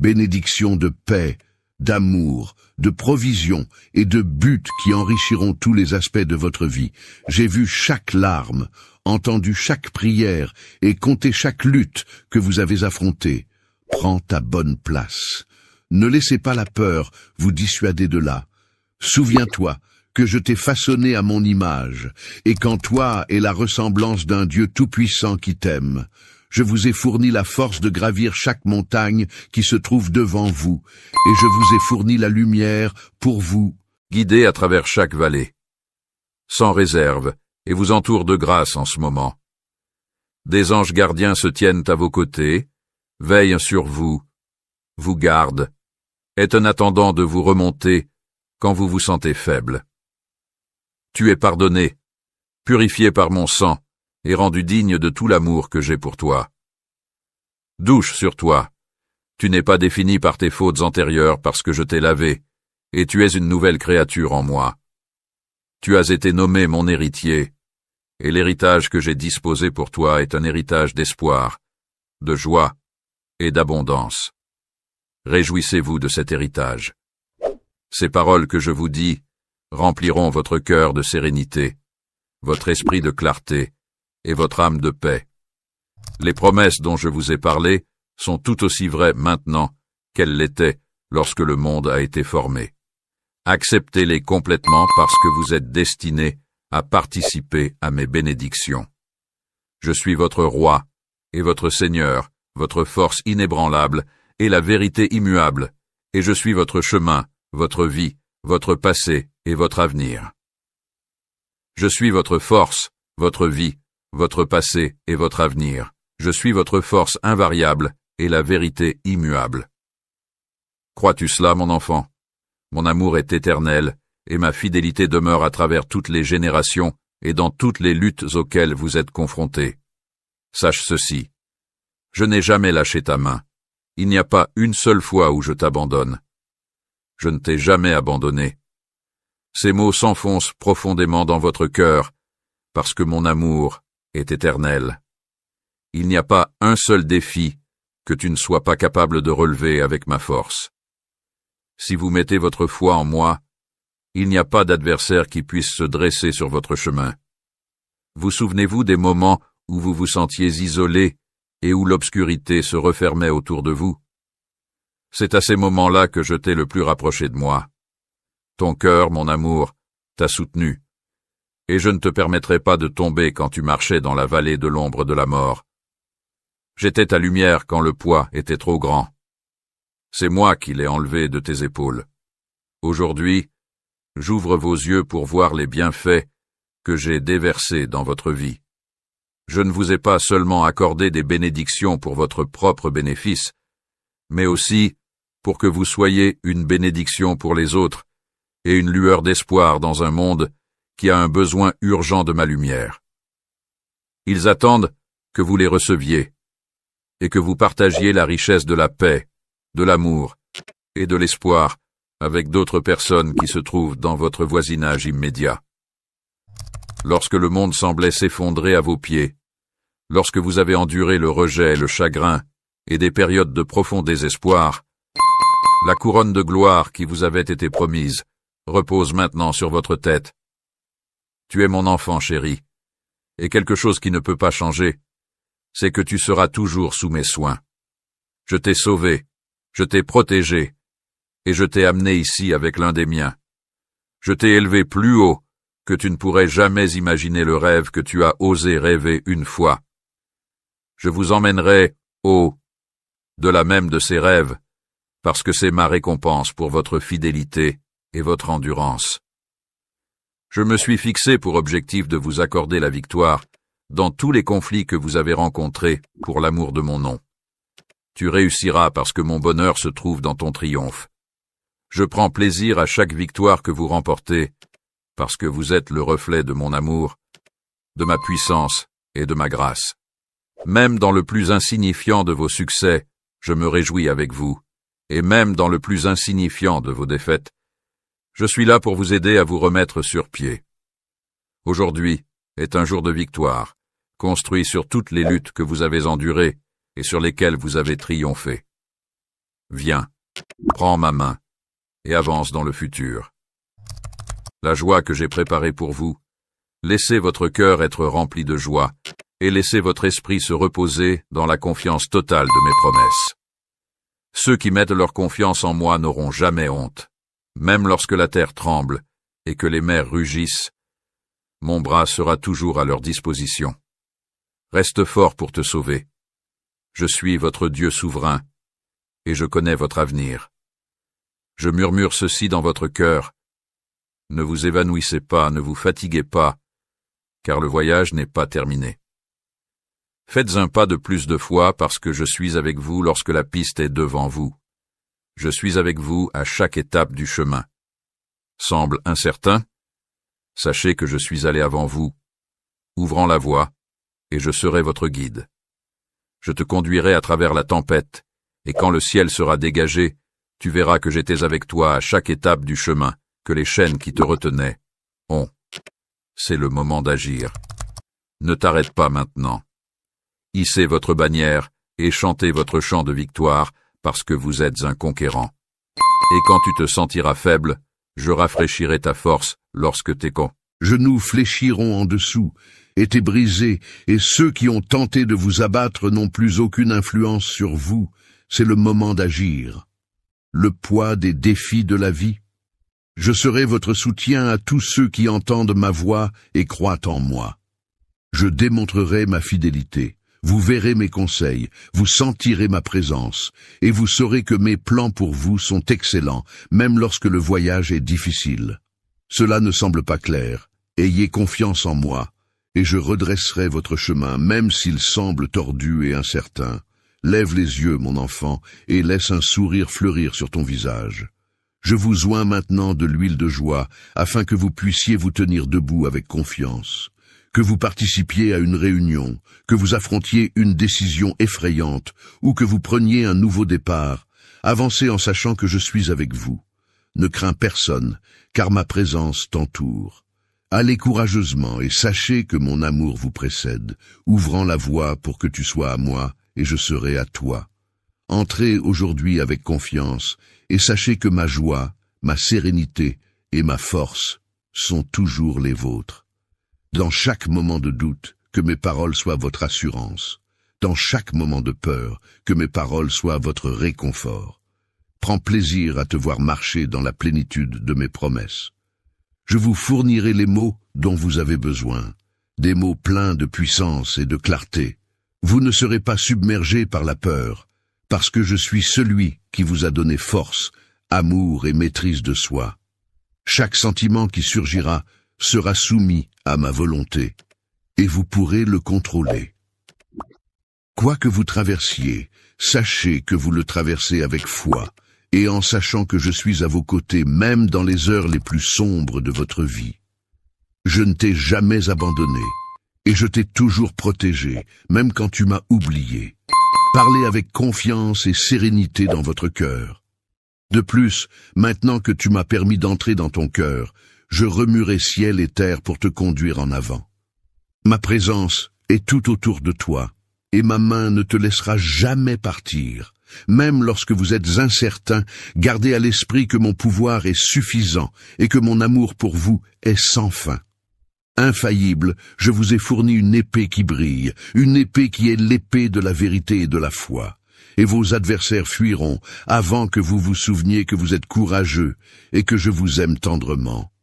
Bénédictions de paix, d'amour, de provision et de buts qui enrichiront tous les aspects de votre vie. J'ai vu chaque larme, entendu chaque prière et compté chaque lutte que vous avez affrontée. Prends ta bonne place. Ne laissez pas la peur vous dissuader de là. Souviens-toi que je t'ai façonné à mon image et qu'en toi est la ressemblance d'un Dieu tout-puissant qui t'aime. Je vous ai fourni la force de gravir chaque montagne qui se trouve devant vous, et je vous ai fourni la lumière pour vous. Guidez à travers chaque vallée, sans réserve, et vous entoure de grâce en ce moment. Des anges gardiens se tiennent à vos côtés, veillent sur vous, vous gardent, est en attendant de vous remonter quand vous vous sentez faible. Tu es pardonné, purifié par mon sang, et rendu digne de tout l'amour que j'ai pour toi. Douche sur toi. Tu n'es pas défini par tes fautes antérieures parce que je t'ai lavé, et tu es une nouvelle créature en moi. Tu as été nommé mon héritier, et l'héritage que j'ai disposé pour toi est un héritage d'espoir, de joie et d'abondance. Réjouissez-vous de cet héritage. Ces paroles que je vous dis rempliront votre cœur de sérénité, votre esprit de clarté et votre âme de paix. Les promesses dont je vous ai parlé sont tout aussi vraies maintenant qu'elles l'étaient lorsque le monde a été formé. Acceptez-les complètement parce que vous êtes destinés à participer à mes bénédictions. Je suis votre roi et votre Seigneur, votre force inébranlable et la vérité immuable, et je suis votre chemin, votre vie, votre passé et votre avenir. Je suis votre force, votre vie, votre passé et votre avenir. Je suis votre force invariable et la vérité immuable. Crois-tu cela, mon enfant? Mon amour est éternel, et ma fidélité demeure à travers toutes les générations et dans toutes les luttes auxquelles vous êtes confrontés. Sache ceci. Je n'ai jamais lâché ta main. Il n'y a pas une seule fois où je t'abandonne. Je ne t'ai jamais abandonné. Ces mots s'enfoncent profondément dans votre cœur, parce que mon amour est éternel. Il n'y a pas un seul défi que tu ne sois pas capable de relever avec ma force. Si vous mettez votre foi en moi, il n'y a pas d'adversaire qui puisse se dresser sur votre chemin. Vous souvenez-vous des moments où vous vous sentiez isolé et où l'obscurité se refermait autour de vous? C'est à ces moments-là que je t'ai le plus rapproché de moi. Ton cœur, mon amour, t'a soutenu, et je ne te permettrai pas de tomber quand tu marchais dans la vallée de l'ombre de la mort. J'étais ta lumière quand le poids était trop grand. C'est moi qui l'ai enlevé de tes épaules. Aujourd'hui, j'ouvre vos yeux pour voir les bienfaits que j'ai déversés dans votre vie. Je ne vous ai pas seulement accordé des bénédictions pour votre propre bénéfice, mais aussi pour que vous soyez une bénédiction pour les autres et une lueur d'espoir dans un monde qui a un besoin urgent de ma lumière. Ils attendent que vous les receviez et que vous partagiez la richesse de la paix, de l'amour et de l'espoir avec d'autres personnes qui se trouvent dans votre voisinage immédiat. Lorsque le monde semblait s'effondrer à vos pieds, lorsque vous avez enduré le rejet, le chagrin et des périodes de profond désespoir, la couronne de gloire qui vous avait été promise repose maintenant sur votre tête. Tu es mon enfant chéri, et quelque chose qui ne peut pas changer, c'est que tu seras toujours sous mes soins. Je t'ai sauvé, je t'ai protégé, et je t'ai amené ici avec l'un des miens. Je t'ai élevé plus haut que tu ne pourrais jamais imaginer le rêve que tu as osé rêver une fois. Je vous emmènerai haut, de-delà même de ces rêves, parce que c'est ma récompense pour votre fidélité et votre endurance. Je me suis fixé pour objectif de vous accorder la victoire dans tous les conflits que vous avez rencontrés pour l'amour de mon nom. Tu réussiras parce que mon bonheur se trouve dans ton triomphe. Je prends plaisir à chaque victoire que vous remportez, parce que vous êtes le reflet de mon amour, de ma puissance et de ma grâce. Même dans le plus insignifiant de vos succès, je me réjouis avec vous, et même dans le plus insignifiant de vos défaites, je suis là pour vous aider à vous remettre sur pied. Aujourd'hui est un jour de victoire, construit sur toutes les luttes que vous avez endurées et sur lesquelles vous avez triomphé. Viens, prends ma main et avance dans le futur. La joie que j'ai préparée pour vous, laissez votre cœur être rempli de joie et laissez votre esprit se reposer dans la confiance totale de mes promesses. Ceux qui mettent leur confiance en moi n'auront jamais honte. Même lorsque la terre tremble et que les mers rugissent, mon bras sera toujours à leur disposition. Reste fort pour te sauver. Je suis votre Dieu souverain, et je connais votre avenir. Je murmure ceci dans votre cœur. Ne vous évanouissez pas, ne vous fatiguez pas, car le voyage n'est pas terminé. Faites un pas de plus de foi parce que je suis avec vous lorsque la piste est devant vous. Je suis avec vous à chaque étape du chemin. Semble incertain? Sachez que je suis allé avant vous, ouvrant la voie, et je serai votre guide. Je te conduirai à travers la tempête, et quand le ciel sera dégagé, tu verras que j'étais avec toi à chaque étape du chemin, que les chaînes qui te retenaient ont. C'est le moment d'agir. Ne t'arrête pas maintenant. Hissez votre bannière et chantez votre chant de victoire, parce que vous êtes un conquérant. Et quand tu te sentiras faible, je rafraîchirai ta force lorsque tes genoux fléchiront en dessous, étaient brisés, et ceux qui ont tenté de vous abattre n'ont plus aucune influence sur vous. C'est le moment d'agir. Le poids des défis de la vie. Je serai votre soutien à tous ceux qui entendent ma voix et croient en moi. Je démontrerai ma fidélité. Vous verrez mes conseils, vous sentirez ma présence, et vous saurez que mes plans pour vous sont excellents, même lorsque le voyage est difficile. Cela ne semble pas clair. Ayez confiance en moi, et je redresserai votre chemin, même s'il semble tordu et incertain. Lève les yeux, mon enfant, et laisse un sourire fleurir sur ton visage. Je vous oins maintenant de l'huile de joie, afin que vous puissiez vous tenir debout avec confiance. Que vous participiez à une réunion, que vous affrontiez une décision effrayante, ou que vous preniez un nouveau départ, avancez en sachant que je suis avec vous. Ne crains personne, car ma présence t'entoure. Allez courageusement et sachez que mon amour vous précède, ouvrant la voie pour que tu sois à moi et je serai à toi. Entrez aujourd'hui avec confiance et sachez que ma joie, ma sérénité et ma force sont toujours les vôtres. Dans chaque moment de doute, que mes paroles soient votre assurance. Dans chaque moment de peur, que mes paroles soient votre réconfort. Prends plaisir à te voir marcher dans la plénitude de mes promesses. Je vous fournirai les mots dont vous avez besoin, des mots pleins de puissance et de clarté. Vous ne serez pas submergés par la peur, parce que je suis celui qui vous a donné force, amour et maîtrise de soi. Chaque sentiment qui surgira sera soumis à ma volonté, et vous pourrez le contrôler. Quoi que vous traversiez, sachez que vous le traversez avec foi, et en sachant que je suis à vos côtés même dans les heures les plus sombres de votre vie. Je ne t'ai jamais abandonné, et je t'ai toujours protégé, même quand tu m'as oublié. Parlez avec confiance et sérénité dans votre cœur. De plus, maintenant que tu m'as permis d'entrer dans ton cœur, je remuerai ciel et terre pour te conduire en avant. Ma présence est tout autour de toi, et ma main ne te laissera jamais partir. Même lorsque vous êtes incertain, gardez à l'esprit que mon pouvoir est suffisant et que mon amour pour vous est sans fin. Infaillible, je vous ai fourni une épée qui brille, une épée qui est l'épée de la vérité et de la foi. Et vos adversaires fuiront avant que vous vous souveniez que vous êtes courageux et que je vous aime tendrement.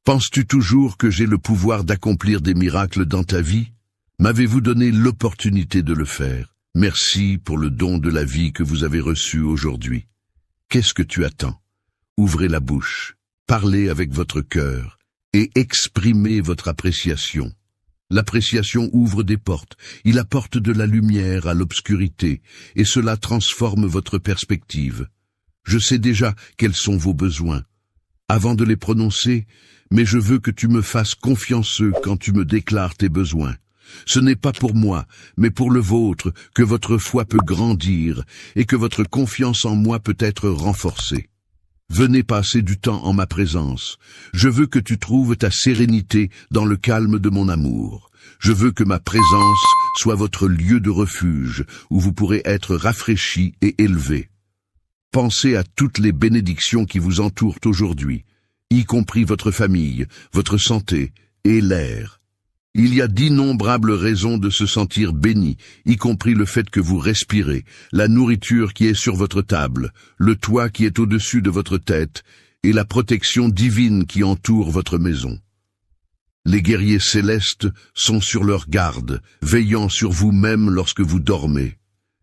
Penses-tu toujours que j'ai le pouvoir d'accomplir des miracles dans ta vie? M'avez-vous donné l'opportunité de le faire? Merci pour le don de la vie que vous avez reçu aujourd'hui. Qu'est-ce que tu attends? Ouvrez la bouche, parlez avec votre cœur et exprimez votre appréciation. L'appréciation ouvre des portes, il apporte de la lumière à l'obscurité et cela transforme votre perspective. Je sais déjà quels sont vos besoins. Avant de les prononcer, mais je veux que tu me fasses confianceux quand tu me déclares tes besoins. Ce n'est pas pour moi, mais pour le vôtre que votre foi peut grandir et que votre confiance en moi peut être renforcée. Venez passer du temps en ma présence. Je veux que tu trouves ta sérénité dans le calme de mon amour. Je veux que ma présence soit votre lieu de refuge où vous pourrez être rafraîchi et élevé. Pensez à toutes les bénédictions qui vous entourent aujourd'hui, y compris votre famille, votre santé et l'air. Il y a d'innombrables raisons de se sentir béni, y compris le fait que vous respirez, la nourriture qui est sur votre table, le toit qui est au-dessus de votre tête et la protection divine qui entoure votre maison. Les guerriers célestes sont sur leur garde, veillant sur vous-même lorsque vous dormez.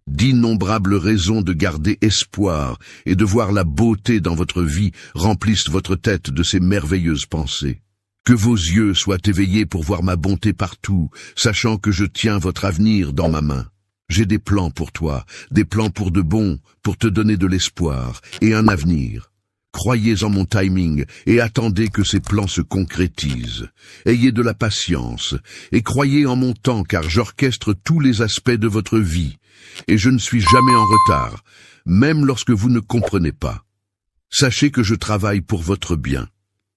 D'innombrables raisons de garder espoir et de voir la beauté dans votre vie remplissent votre tête de ces merveilleuses pensées. Que vos yeux soient éveillés pour voir ma bonté partout, sachant que je tiens votre avenir dans ma main. J'ai des plans pour toi, des plans pour de bon, pour te donner de l'espoir et un avenir. Croyez en mon timing et attendez que ces plans se concrétisent. Ayez de la patience et croyez en mon temps car j'orchestre tous les aspects de votre vie et je ne suis jamais en retard, même lorsque vous ne comprenez pas. Sachez que je travaille pour votre bien,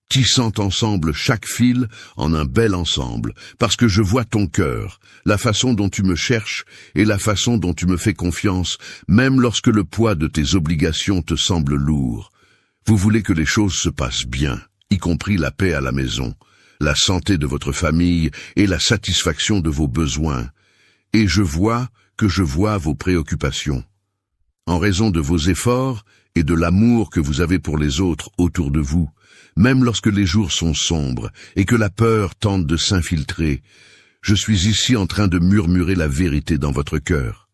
tissant ensemble chaque fil en un bel ensemble, parce que je vois ton cœur, la façon dont tu me cherches et la façon dont tu me fais confiance, même lorsque le poids de tes obligations te semble lourd. Vous voulez que les choses se passent bien, y compris la paix à la maison, la santé de votre famille et la satisfaction de vos besoins. Et je vois vos préoccupations. En raison de vos efforts et de l'amour que vous avez pour les autres autour de vous, même lorsque les jours sont sombres et que la peur tente de s'infiltrer, je suis ici en train de murmurer la vérité dans votre cœur.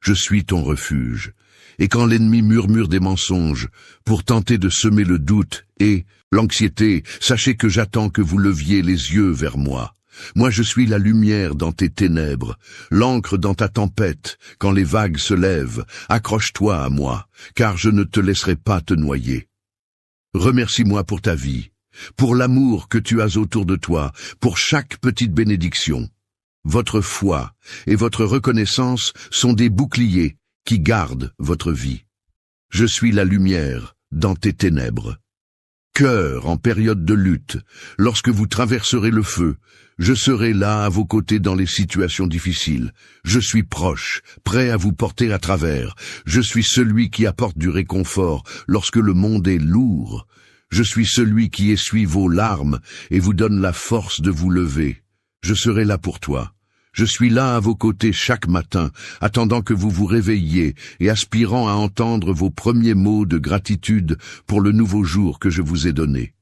Je suis ton refuge. Et quand l'ennemi murmure des mensonges pour tenter de semer le doute et l'anxiété, sachez que j'attends que vous leviez les yeux vers moi. Moi je suis la lumière dans tes ténèbres, l'encre dans ta tempête, quand les vagues se lèvent, accroche-toi à moi, car je ne te laisserai pas te noyer. Remercie-moi pour ta vie, pour l'amour que tu as autour de toi, pour chaque petite bénédiction. Votre foi et votre reconnaissance sont des boucliers qui gardent votre vie. Je suis la lumière dans tes ténèbres. cœur en période de lutte, lorsque vous traverserez le feu. Je serai là à vos côtés dans les situations difficiles. Je suis proche, prêt à vous porter à travers. Je suis celui qui apporte du réconfort lorsque le monde est lourd. Je suis celui qui essuie vos larmes et vous donne la force de vous lever. Je serai là pour toi. Je suis là à vos côtés chaque matin, attendant que vous vous réveilliez et aspirant à entendre vos premiers mots de gratitude pour le nouveau jour que je vous ai donné.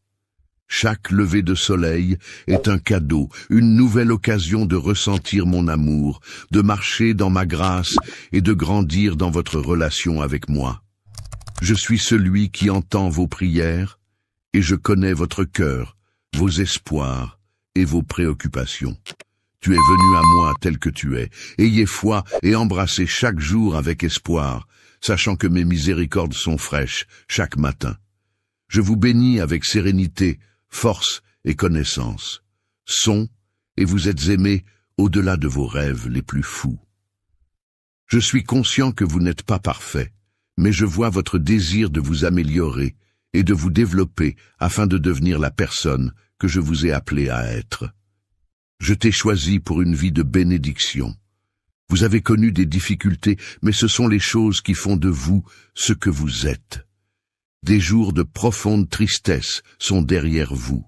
Chaque lever de soleil est un cadeau, une nouvelle occasion de ressentir mon amour, de marcher dans ma grâce et de grandir dans votre relation avec moi. Je suis celui qui entend vos prières et je connais votre cœur, vos espoirs et vos préoccupations. Tu es venu à moi tel que tu es. Ayez foi et embrassez chaque jour avec espoir, sachant que mes miséricordes sont fraîches chaque matin. Je vous bénis avec sérénité, force et connaissance. Et vous êtes aimés au-delà de vos rêves les plus fous. Je suis conscient que vous n'êtes pas parfait, mais je vois votre désir de vous améliorer et de vous développer afin de devenir la personne que je vous ai appelé à être. Je t'ai choisi pour une vie de bénédiction. Vous avez connu des difficultés, mais ce sont les choses qui font de vous ce que vous êtes. Des jours de profonde tristesse sont derrière vous.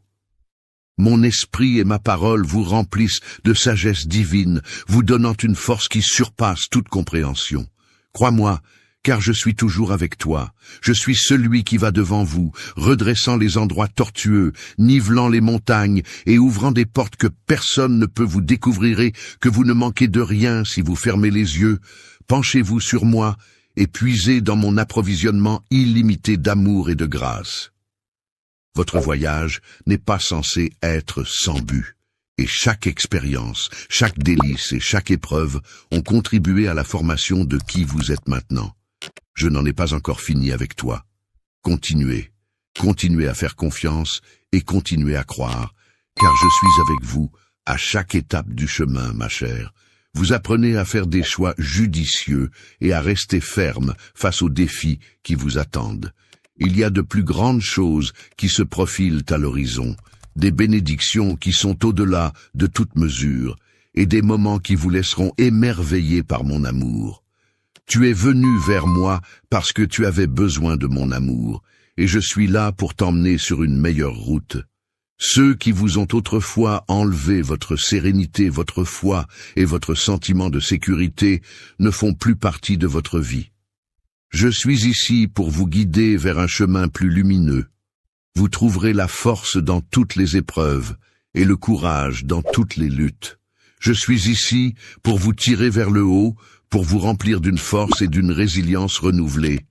Mon esprit et ma parole vous remplissent de sagesse divine, vous donnant une force qui surpasse toute compréhension. Crois-moi, car je suis toujours avec toi. Je suis celui qui va devant vous, redressant les endroits tortueux, nivelant les montagnes et ouvrant des portes que personne ne peut vous découvrir, que vous ne manquez de rien si vous fermez les yeux. Penchez-vous sur moi et puisez dans mon approvisionnement illimité d'amour et de grâce. Votre voyage n'est pas censé être sans but, et chaque expérience, chaque délice et chaque épreuve ont contribué à la formation de qui vous êtes maintenant. Je n'en ai pas encore fini avec toi. Continuez à faire confiance et continuez à croire, car je suis avec vous à chaque étape du chemin, ma chère. Vous apprenez à faire des choix judicieux et à rester ferme face aux défis qui vous attendent. Il y a de plus grandes choses qui se profilent à l'horizon, des bénédictions qui sont au-delà de toute mesure, et des moments qui vous laisseront émerveillés par mon amour. Tu es venu vers moi parce que tu avais besoin de mon amour, et je suis là pour t'emmener sur une meilleure route. Ceux qui vous ont autrefois enlevé votre sérénité, votre foi et votre sentiment de sécurité ne font plus partie de votre vie. Je suis ici pour vous guider vers un chemin plus lumineux. Vous trouverez la force dans toutes les épreuves et le courage dans toutes les luttes. Je suis ici pour vous tirer vers le haut, pour vous remplir d'une force et d'une résilience renouvelée.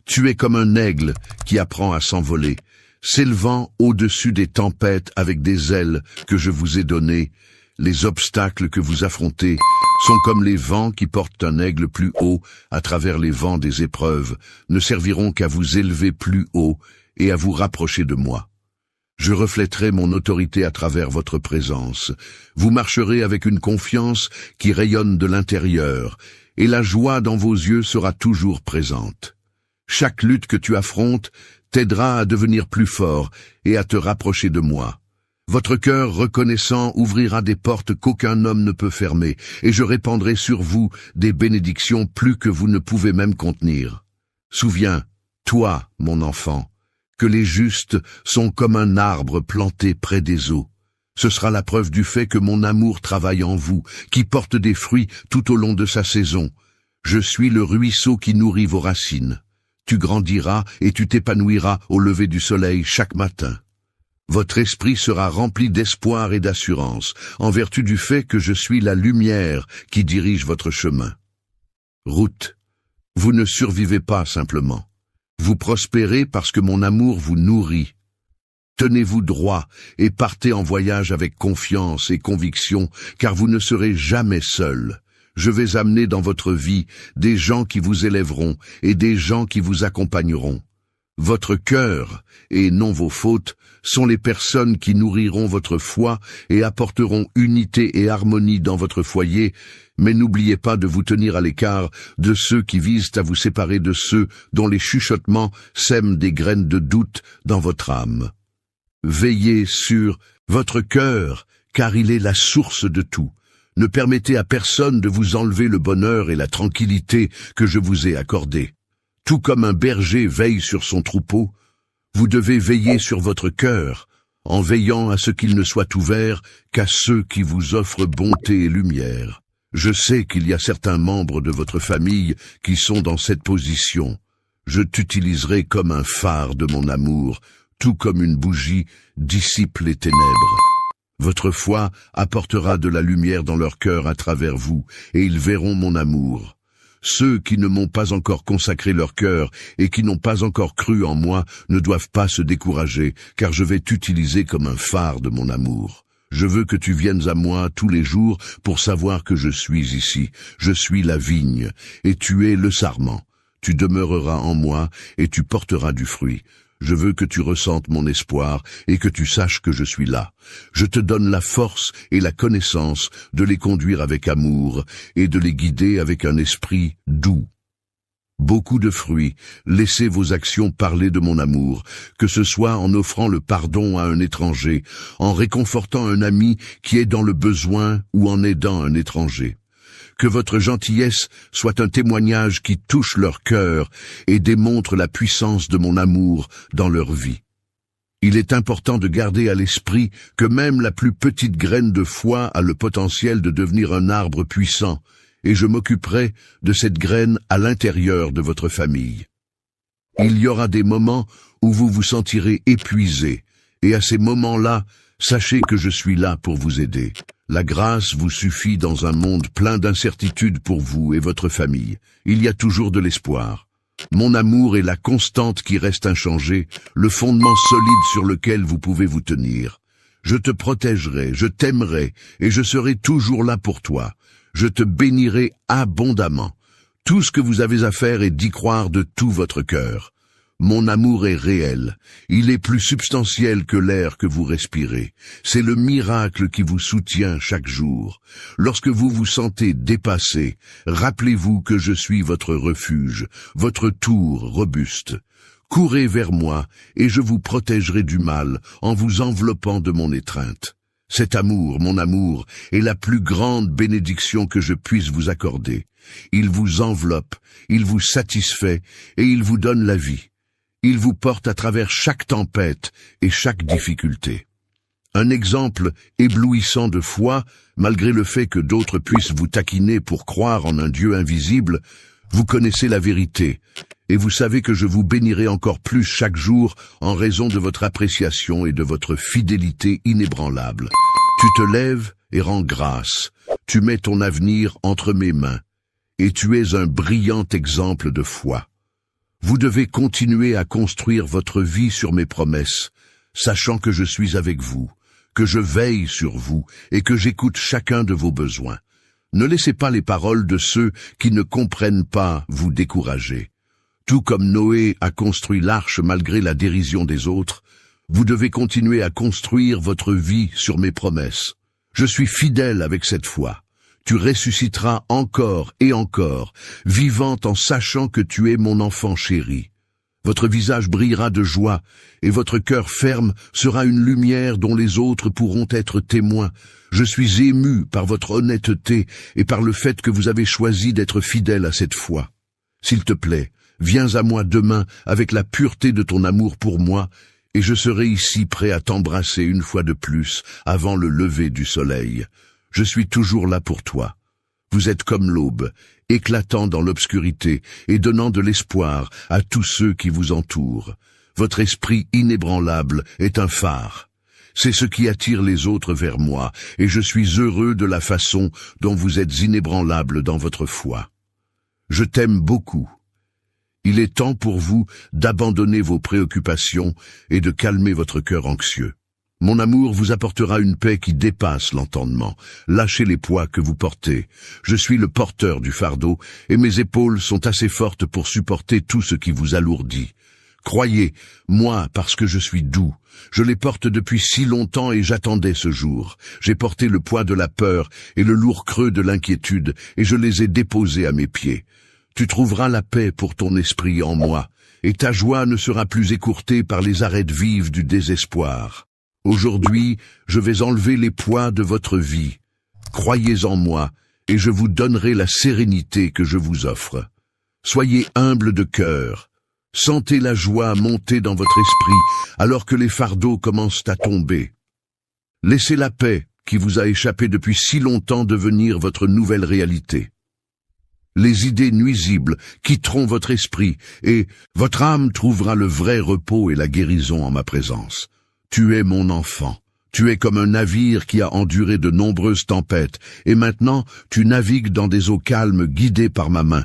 Tu es comme un aigle qui apprend à s'envoler, s'élevant au-dessus des tempêtes avec des ailes que je vous ai données. Les obstacles que vous affrontez sont comme les vents qui portent un aigle plus haut à travers les vents des épreuves, ne serviront qu'à vous élever plus haut et à vous rapprocher de moi. Je reflèterai mon autorité à travers votre présence. Vous marcherez avec une confiance qui rayonne de l'intérieur, et la joie dans vos yeux sera toujours présente. Chaque lutte que tu affrontes t'aidera à devenir plus fort et à te rapprocher de moi. Votre cœur reconnaissant ouvrira des portes qu'aucun homme ne peut fermer, et je répandrai sur vous des bénédictions plus que vous ne pouvez même contenir. Souviens, toi, mon enfant, que les justes sont comme un arbre planté près des eaux. Ce sera la preuve du fait que mon amour travaille en vous, qui porte des fruits tout au long de sa saison. Je suis le ruisseau qui nourrit vos racines. Tu grandiras et tu t'épanouiras au lever du soleil chaque matin. Votre esprit sera rempli d'espoir et d'assurance, en vertu du fait que je suis la lumière qui dirige votre chemin. Route, vous ne survivez pas simplement. Vous prospérez parce que mon amour vous nourrit. Tenez-vous droit et partez en voyage avec confiance et conviction, car vous ne serez jamais seul. Je vais amener dans votre vie des gens qui vous élèveront et des gens qui vous accompagneront. Votre cœur, et non vos fautes, sont les personnes qui nourriront votre foi et apporteront unité et harmonie dans votre foyer, mais n'oubliez pas de vous tenir à l'écart de ceux qui visent à vous séparer de ceux dont les chuchotements sèment des graines de doute dans votre âme. Veillez sur votre cœur, car il est la source de tout. Ne permettez à personne de vous enlever le bonheur et la tranquillité que je vous ai accordés. Tout comme un berger veille sur son troupeau, vous devez veiller sur votre cœur, en veillant à ce qu'il ne soit ouvert qu'à ceux qui vous offrent bonté et lumière. Je sais qu'il y a certains membres de votre famille qui sont dans cette position. Je t'utiliserai comme un phare de mon amour, tout comme une bougie dissipe les ténèbres. Votre foi apportera de la lumière dans leur cœur à travers vous, et ils verront mon amour. Ceux qui ne m'ont pas encore consacré leur cœur et qui n'ont pas encore cru en moi ne doivent pas se décourager, car je vais t'utiliser comme un phare de mon amour. Je veux que tu viennes à moi tous les jours pour savoir que je suis ici. Je suis la vigne, et tu es le sarment. Tu demeureras en moi, et tu porteras du fruit. Je veux que tu ressentes mon espoir et que tu saches que je suis là. Je te donne la force et la connaissance de les conduire avec amour et de les guider avec un esprit doux. Beaucoup de fruits, laissez vos actions parler de mon amour, que ce soit en offrant le pardon à un étranger, en réconfortant un ami qui est dans le besoin ou en aidant un étranger. Que votre gentillesse soit un témoignage qui touche leur cœur et démontre la puissance de mon amour dans leur vie. Il est important de garder à l'esprit que même la plus petite graine de foi a le potentiel de devenir un arbre puissant, et je m'occuperai de cette graine à l'intérieur de votre famille. Il y aura des moments où vous vous sentirez épuisé, et à ces moments-là, sachez que je suis là pour vous aider. La grâce vous suffit dans un monde plein d'incertitudes pour vous et votre famille. Il y a toujours de l'espoir. Mon amour est la constante qui reste inchangée, le fondement solide sur lequel vous pouvez vous tenir. Je te protégerai, je t'aimerai, et je serai toujours là pour toi. Je te bénirai abondamment. Tout ce que vous avez à faire est d'y croire de tout votre cœur. Mon amour est réel. Il est plus substantiel que l'air que vous respirez. C'est le miracle qui vous soutient chaque jour. Lorsque vous vous sentez dépassé, rappelez-vous que je suis votre refuge, votre tour robuste. Courez vers moi et je vous protégerai du mal en vous enveloppant de mon étreinte. Cet amour, mon amour, est la plus grande bénédiction que je puisse vous accorder. Il vous enveloppe, il vous satisfait et il vous donne la vie. Il vous porte à travers chaque tempête et chaque difficulté. Un exemple éblouissant de foi, malgré le fait que d'autres puissent vous taquiner pour croire en un Dieu invisible, vous connaissez la vérité, et vous savez que je vous bénirai encore plus chaque jour en raison de votre appréciation et de votre fidélité inébranlable. Tu te lèves et rends grâce, tu mets ton avenir entre mes mains, et tu es un brillant exemple de foi. Vous devez continuer à construire votre vie sur mes promesses, sachant que je suis avec vous, que je veille sur vous et que j'écoute chacun de vos besoins. Ne laissez pas les paroles de ceux qui ne comprennent pas vous décourager. Tout comme Noé a construit l'arche malgré la dérision des autres, vous devez continuer à construire votre vie sur mes promesses. Je suis fidèle avec cette foi. Tu ressusciteras encore et encore, vivant en sachant que tu es mon enfant chéri. Votre visage brillera de joie, et votre cœur ferme sera une lumière dont les autres pourront être témoins. Je suis ému par votre honnêteté et par le fait que vous avez choisi d'être fidèle à cette foi. S'il te plaît, viens à moi demain avec la pureté de ton amour pour moi, et je serai ici prêt à t'embrasser une fois de plus avant le lever du soleil. Je suis toujours là pour toi. Vous êtes comme l'aube, éclatant dans l'obscurité et donnant de l'espoir à tous ceux qui vous entourent. Votre esprit inébranlable est un phare. C'est ce qui attire les autres vers moi, et je suis heureux de la façon dont vous êtes inébranlable dans votre foi. Je t'aime beaucoup. Il est temps pour vous d'abandonner vos préoccupations et de calmer votre cœur anxieux. Mon amour vous apportera une paix qui dépasse l'entendement. Lâchez les poids que vous portez. Je suis le porteur du fardeau, et mes épaules sont assez fortes pour supporter tout ce qui vous alourdit. Croyez, moi, parce que je suis doux. Je les porte depuis si longtemps et j'attendais ce jour. J'ai porté le poids de la peur et le lourd creux de l'inquiétude, et je les ai déposés à mes pieds. Tu trouveras la paix pour ton esprit en moi, et ta joie ne sera plus écourtée par les arêtes vives du désespoir. Aujourd'hui, je vais enlever les poids de votre vie. Croyez en moi, et je vous donnerai la sérénité que je vous offre. Soyez humble de cœur. Sentez la joie monter dans votre esprit alors que les fardeaux commencent à tomber. Laissez la paix qui vous a échappé depuis si longtemps devenir votre nouvelle réalité. Les idées nuisibles quitteront votre esprit et votre âme trouvera le vrai repos et la guérison en ma présence. Tu es mon enfant. Tu es comme un navire qui a enduré de nombreuses tempêtes et maintenant tu navigues dans des eaux calmes guidées par ma main.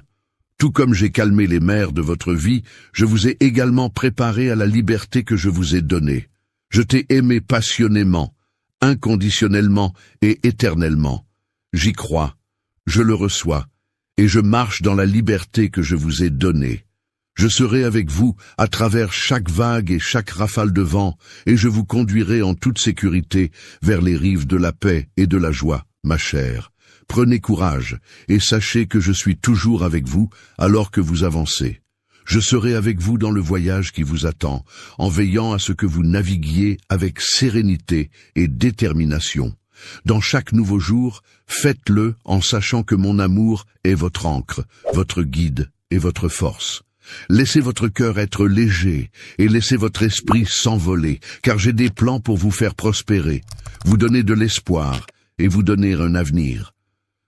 Tout comme j'ai calmé les mers de votre vie, je vous ai également préparé à la liberté que je vous ai donnée. Je t'ai aimé passionnément, inconditionnellement et éternellement. J'y crois, je le reçois, et je marche dans la liberté que je vous ai donnée. Je serai avec vous à travers chaque vague et chaque rafale de vent, et je vous conduirai en toute sécurité vers les rives de la paix et de la joie, ma chère. Prenez courage, et sachez que je suis toujours avec vous alors que vous avancez. Je serai avec vous dans le voyage qui vous attend, en veillant à ce que vous naviguiez avec sérénité et détermination. Dans chaque nouveau jour, faites-le en sachant que mon amour est votre ancre, votre guide et votre force. Laissez votre cœur être léger et laissez votre esprit s'envoler, car j'ai des plans pour vous faire prospérer, vous donner de l'espoir et vous donner un avenir.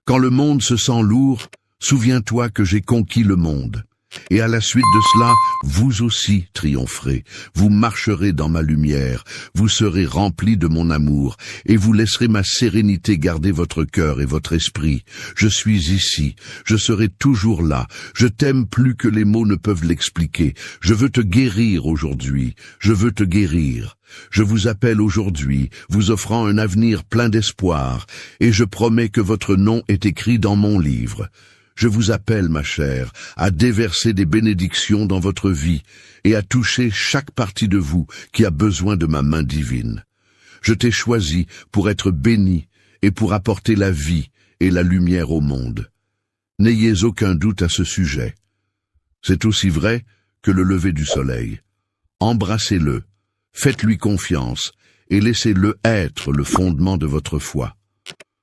Quand le monde se sent lourd, souviens-toi que j'ai conquis le monde. Et à la suite de cela, vous aussi triompherez. Vous marcherez dans ma lumière, vous serez remplis de mon amour, et vous laisserez ma sérénité garder votre cœur et votre esprit. Je suis ici, je serai toujours là. Je t'aime plus que les mots ne peuvent l'expliquer. Je veux te guérir aujourd'hui, je veux te guérir. Je vous appelle aujourd'hui, vous offrant un avenir plein d'espoir, et je promets que votre nom est écrit dans mon livre. Je vous appelle, ma chère, à déverser des bénédictions dans votre vie et à toucher chaque partie de vous qui a besoin de ma main divine. Je t'ai choisi pour être béni et pour apporter la vie et la lumière au monde. N'ayez aucun doute à ce sujet. C'est aussi vrai que le lever du soleil. Embrassez-le, faites-lui confiance et laissez-le être le fondement de votre foi.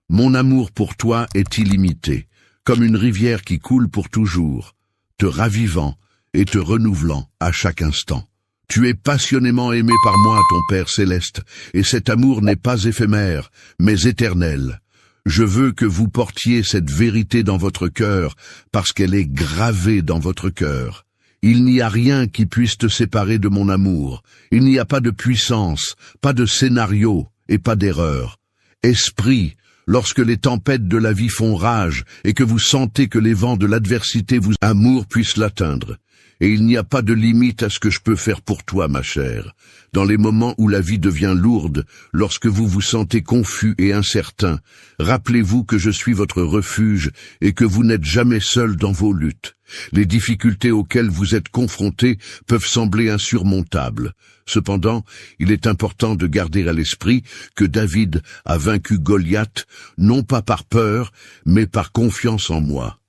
Mon amour pour toi est illimité, comme une rivière qui coule pour toujours, te ravivant et te renouvelant à chaque instant. Tu es passionnément aimé par moi, ton Père céleste, et cet amour n'est pas éphémère, mais éternel. Je veux que vous portiez cette vérité dans votre cœur, parce qu'elle est gravée dans votre cœur. Il n'y a rien qui puisse te séparer de mon amour. Il n'y a pas de puissance, pas de scénario et pas d'erreur. Esprit, lorsque les tempêtes de la vie font rage et que vous sentez que les vents de l'adversité vous amour puissent l'atteindre. Et il n'y a pas de limite à ce que je peux faire pour toi, ma chère. Dans les moments où la vie devient lourde, lorsque vous vous sentez confus et incertain, rappelez-vous que je suis votre refuge et que vous n'êtes jamais seul dans vos luttes. Les difficultés auxquelles vous êtes confrontés peuvent sembler insurmontables. Cependant, il est important de garder à l'esprit que David a vaincu Goliath, non pas par peur, mais par confiance en moi.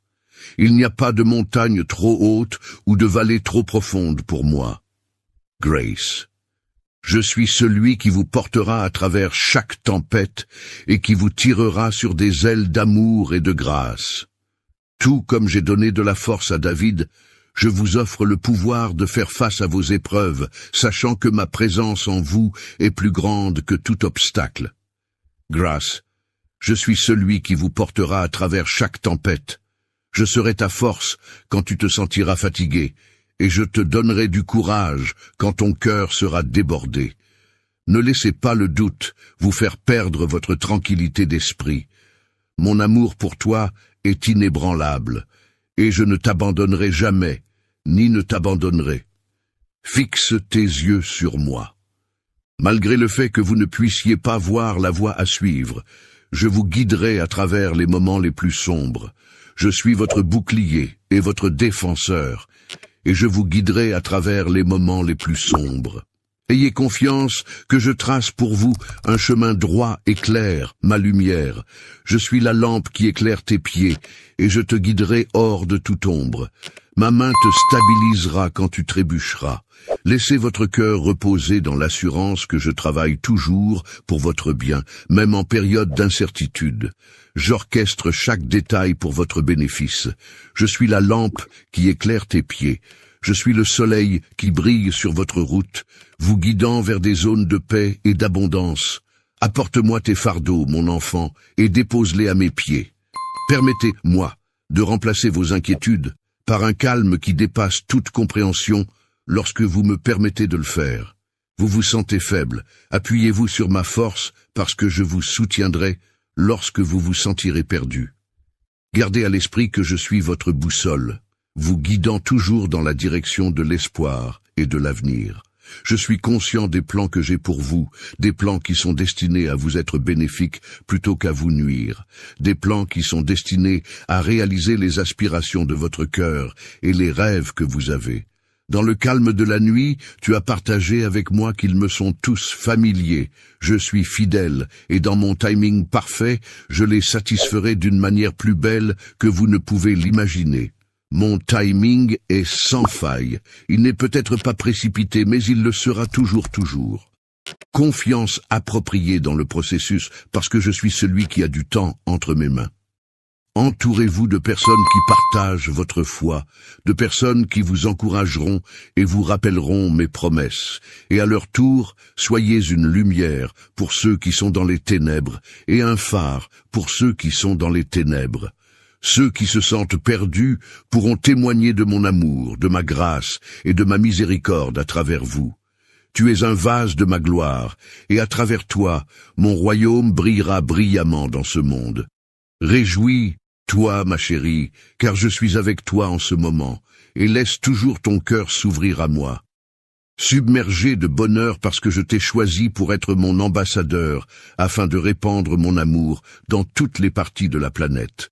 Il n'y a pas de montagne trop haute ou de vallée trop profonde pour moi. Grace. Je suis celui qui vous portera à travers chaque tempête et qui vous tirera sur des ailes d'amour et de grâce. Tout comme j'ai donné de la force à David, je vous offre le pouvoir de faire face à vos épreuves, sachant que ma présence en vous est plus grande que tout obstacle. Grace, je suis celui qui vous portera à travers chaque tempête. Je serai ta force quand tu te sentiras fatigué, et je te donnerai du courage quand ton cœur sera débordé. Ne laissez pas le doute vous faire perdre votre tranquillité d'esprit. Mon amour pour toi est inébranlable, et je ne t'abandonnerai jamais, ni ne t'abandonnerai. Fixe tes yeux sur moi. Malgré le fait que vous ne puissiez pas voir la voie à suivre, je vous guiderai à travers les moments les plus sombres. Je suis votre bouclier et votre défenseur, et je vous guiderai à travers les moments les plus sombres. Ayez confiance que je trace pour vous un chemin droit et clair, ma lumière. Je suis la lampe qui éclaire tes pieds, et je te guiderai hors de toute ombre. Ma main te stabilisera quand tu trébucheras. Laissez votre cœur reposer dans l'assurance que je travaille toujours pour votre bien, même en période d'incertitude. J'orchestre chaque détail pour votre bénéfice. Je suis la lampe qui éclaire tes pieds. Je suis le soleil qui brille sur votre route, vous guidant vers des zones de paix et d'abondance. Apporte-moi tes fardeaux, mon enfant, et dépose-les à mes pieds. Permettez-moi de remplacer vos inquiétudes par un calme qui dépasse toute compréhension lorsque vous me permettez de le faire. Vous vous sentez faible, appuyez-vous sur ma force parce que je vous soutiendrai lorsque vous vous sentirez perdu. Gardez à l'esprit que je suis votre boussole, vous guidant toujours dans la direction de l'espoir et de l'avenir. Je suis conscient des plans que j'ai pour vous, des plans qui sont destinés à vous être bénéfiques plutôt qu'à vous nuire, des plans qui sont destinés à réaliser les aspirations de votre cœur et les rêves que vous avez. Dans le calme de la nuit, tu as partagé avec moi qu'ils me sont tous familiers. Je suis fidèle, et dans mon timing parfait, je les satisferai d'une manière plus belle que vous ne pouvez l'imaginer. Mon timing est sans faille. Il n'est peut-être pas précipité, mais il le sera toujours. Confiance appropriée dans le processus, parce que je suis celui qui a du temps entre mes mains. Entourez-vous de personnes qui partagent votre foi, de personnes qui vous encourageront et vous rappelleront mes promesses. Et à leur tour, soyez une lumière pour ceux qui sont dans les ténèbres et un phare pour ceux qui sont dans les ténèbres. Ceux qui se sentent perdus pourront témoigner de mon amour, de ma grâce et de ma miséricorde à travers vous. Tu es un vase de ma gloire, et à travers toi, mon royaume brillera brillamment dans ce monde. Réjouis-toi, ma chérie, car je suis avec toi en ce moment, et laisse toujours ton cœur s'ouvrir à moi. Submergé de bonheur parce que je t'ai choisi pour être mon ambassadeur, afin de répandre mon amour dans toutes les parties de la planète.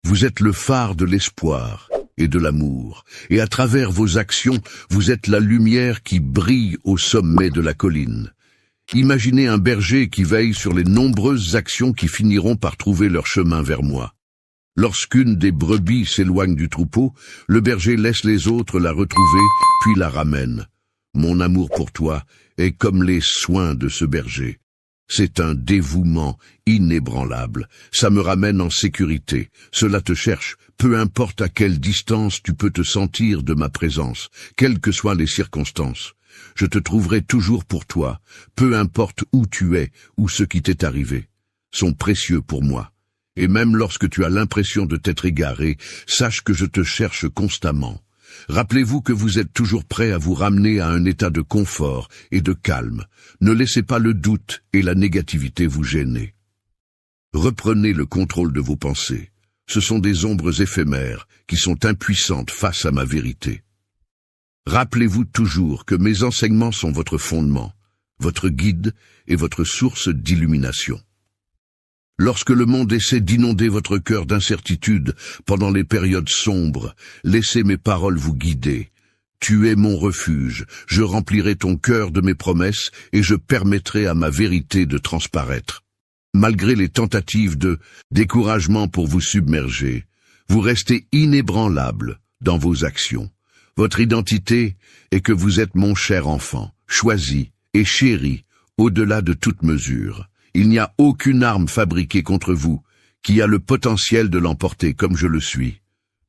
Vous êtes le phare de l'espoir et de l'amour, et à travers vos actions, vous êtes la lumière qui brille au sommet de la colline. Imaginez un berger qui veille sur les nombreuses actions qui finiront par trouver leur chemin vers moi. Lorsqu'une des brebis s'éloigne du troupeau, le berger laisse les autres la retrouver, puis la ramène. Mon amour pour toi est comme les soins de ce berger. C'est un dévouement inébranlable. Ça me ramène en sécurité. Cela te cherche, peu importe à quelle distance tu peux te sentir de ma présence, quelles que soient les circonstances. Je te trouverai toujours pour toi, peu importe où tu es ou ce qui t'est arrivé. Sont précieux pour moi. Et même lorsque tu as l'impression de t'être égaré, sache que je te cherche constamment. Rappelez-vous que vous êtes toujours prêt à vous ramener à un état de confort et de calme. Ne laissez pas le doute et la négativité vous gêner. Reprenez le contrôle de vos pensées. Ce sont des ombres éphémères qui sont impuissantes face à ma vérité. Rappelez-vous toujours que mes enseignements sont votre fondement, votre guide et votre source d'illumination. Lorsque le monde essaie d'inonder votre cœur d'incertitude pendant les périodes sombres, laissez mes paroles vous guider. Tu es mon refuge, je remplirai ton cœur de mes promesses et je permettrai à ma vérité de transparaître. Malgré les tentatives de découragement pour vous submerger, vous restez inébranlable dans vos actions. Votre identité est que vous êtes mon cher enfant, choisi et chéri au-delà de toute mesure. Il n'y a aucune arme fabriquée contre vous qui a le potentiel de l'emporter comme je le suis.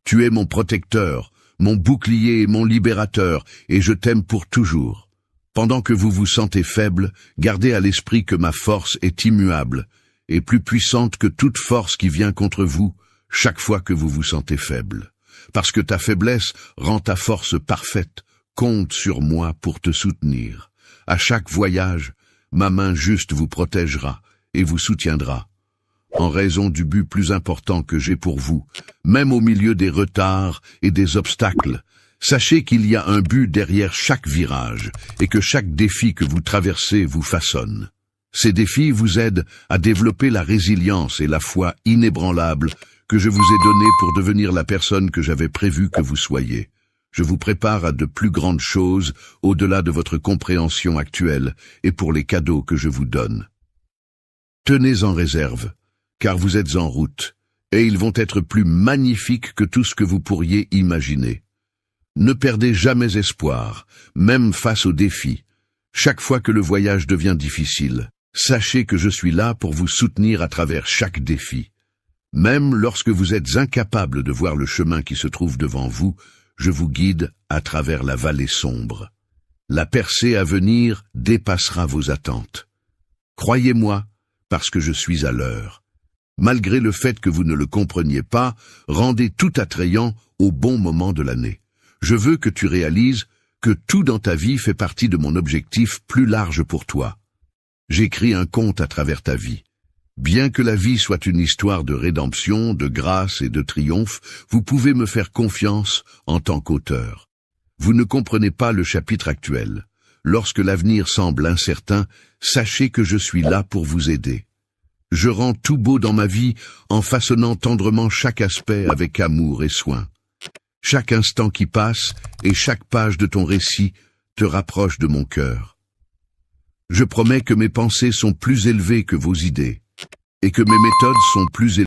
Tu es mon protecteur, mon bouclier et mon libérateur, et je t'aime pour toujours. Pendant que vous vous sentez faible, gardez à l'esprit que ma force est immuable et plus puissante que toute force qui vient contre vous chaque fois que vous vous sentez faible. Parce que ta faiblesse rend ta force parfaite, compte sur moi pour te soutenir. À chaque voyage, ma main juste vous protégera et vous soutiendra. En raison du but plus important que j'ai pour vous, même au milieu des retards et des obstacles, sachez qu'il y a un but derrière chaque virage et que chaque défi que vous traversez vous façonne. Ces défis vous aident à développer la résilience et la foi inébranlable que je vous ai donnée pour devenir la personne que j'avais prévu que vous soyez. Je vous prépare à de plus grandes choses au-delà de votre compréhension actuelle et pour les cadeaux que je vous donne. Tenez en réserve, car vous êtes en route, et ils vont être plus magnifiques que tout ce que vous pourriez imaginer. Ne perdez jamais espoir, même face aux défis. Chaque fois que le voyage devient difficile, sachez que je suis là pour vous soutenir à travers chaque défi. Même lorsque vous êtes incapable de voir le chemin qui se trouve devant vous, je vous guide à travers la vallée sombre. La percée à venir dépassera vos attentes. Croyez-moi, parce que je suis à l'heure. Malgré le fait que vous ne le compreniez pas, rendez tout attrayant au bon moment de l'année. Je veux que tu réalises que tout dans ta vie fait partie de mon objectif plus large pour toi. J'écris un conte à travers ta vie. Bien que la vie soit une histoire de rédemption, de grâce et de triomphe, vous pouvez me faire confiance en tant qu'auteur. Vous ne comprenez pas le chapitre actuel. Lorsque l'avenir semble incertain, sachez que je suis là pour vous aider. Je rends tout beau dans ma vie en façonnant tendrement chaque aspect avec amour et soin. Chaque instant qui passe et chaque page de ton récit te rapproche de mon cœur. Je promets que mes pensées sont plus élevées que vos idées et que mes méthodes sont plus élevées.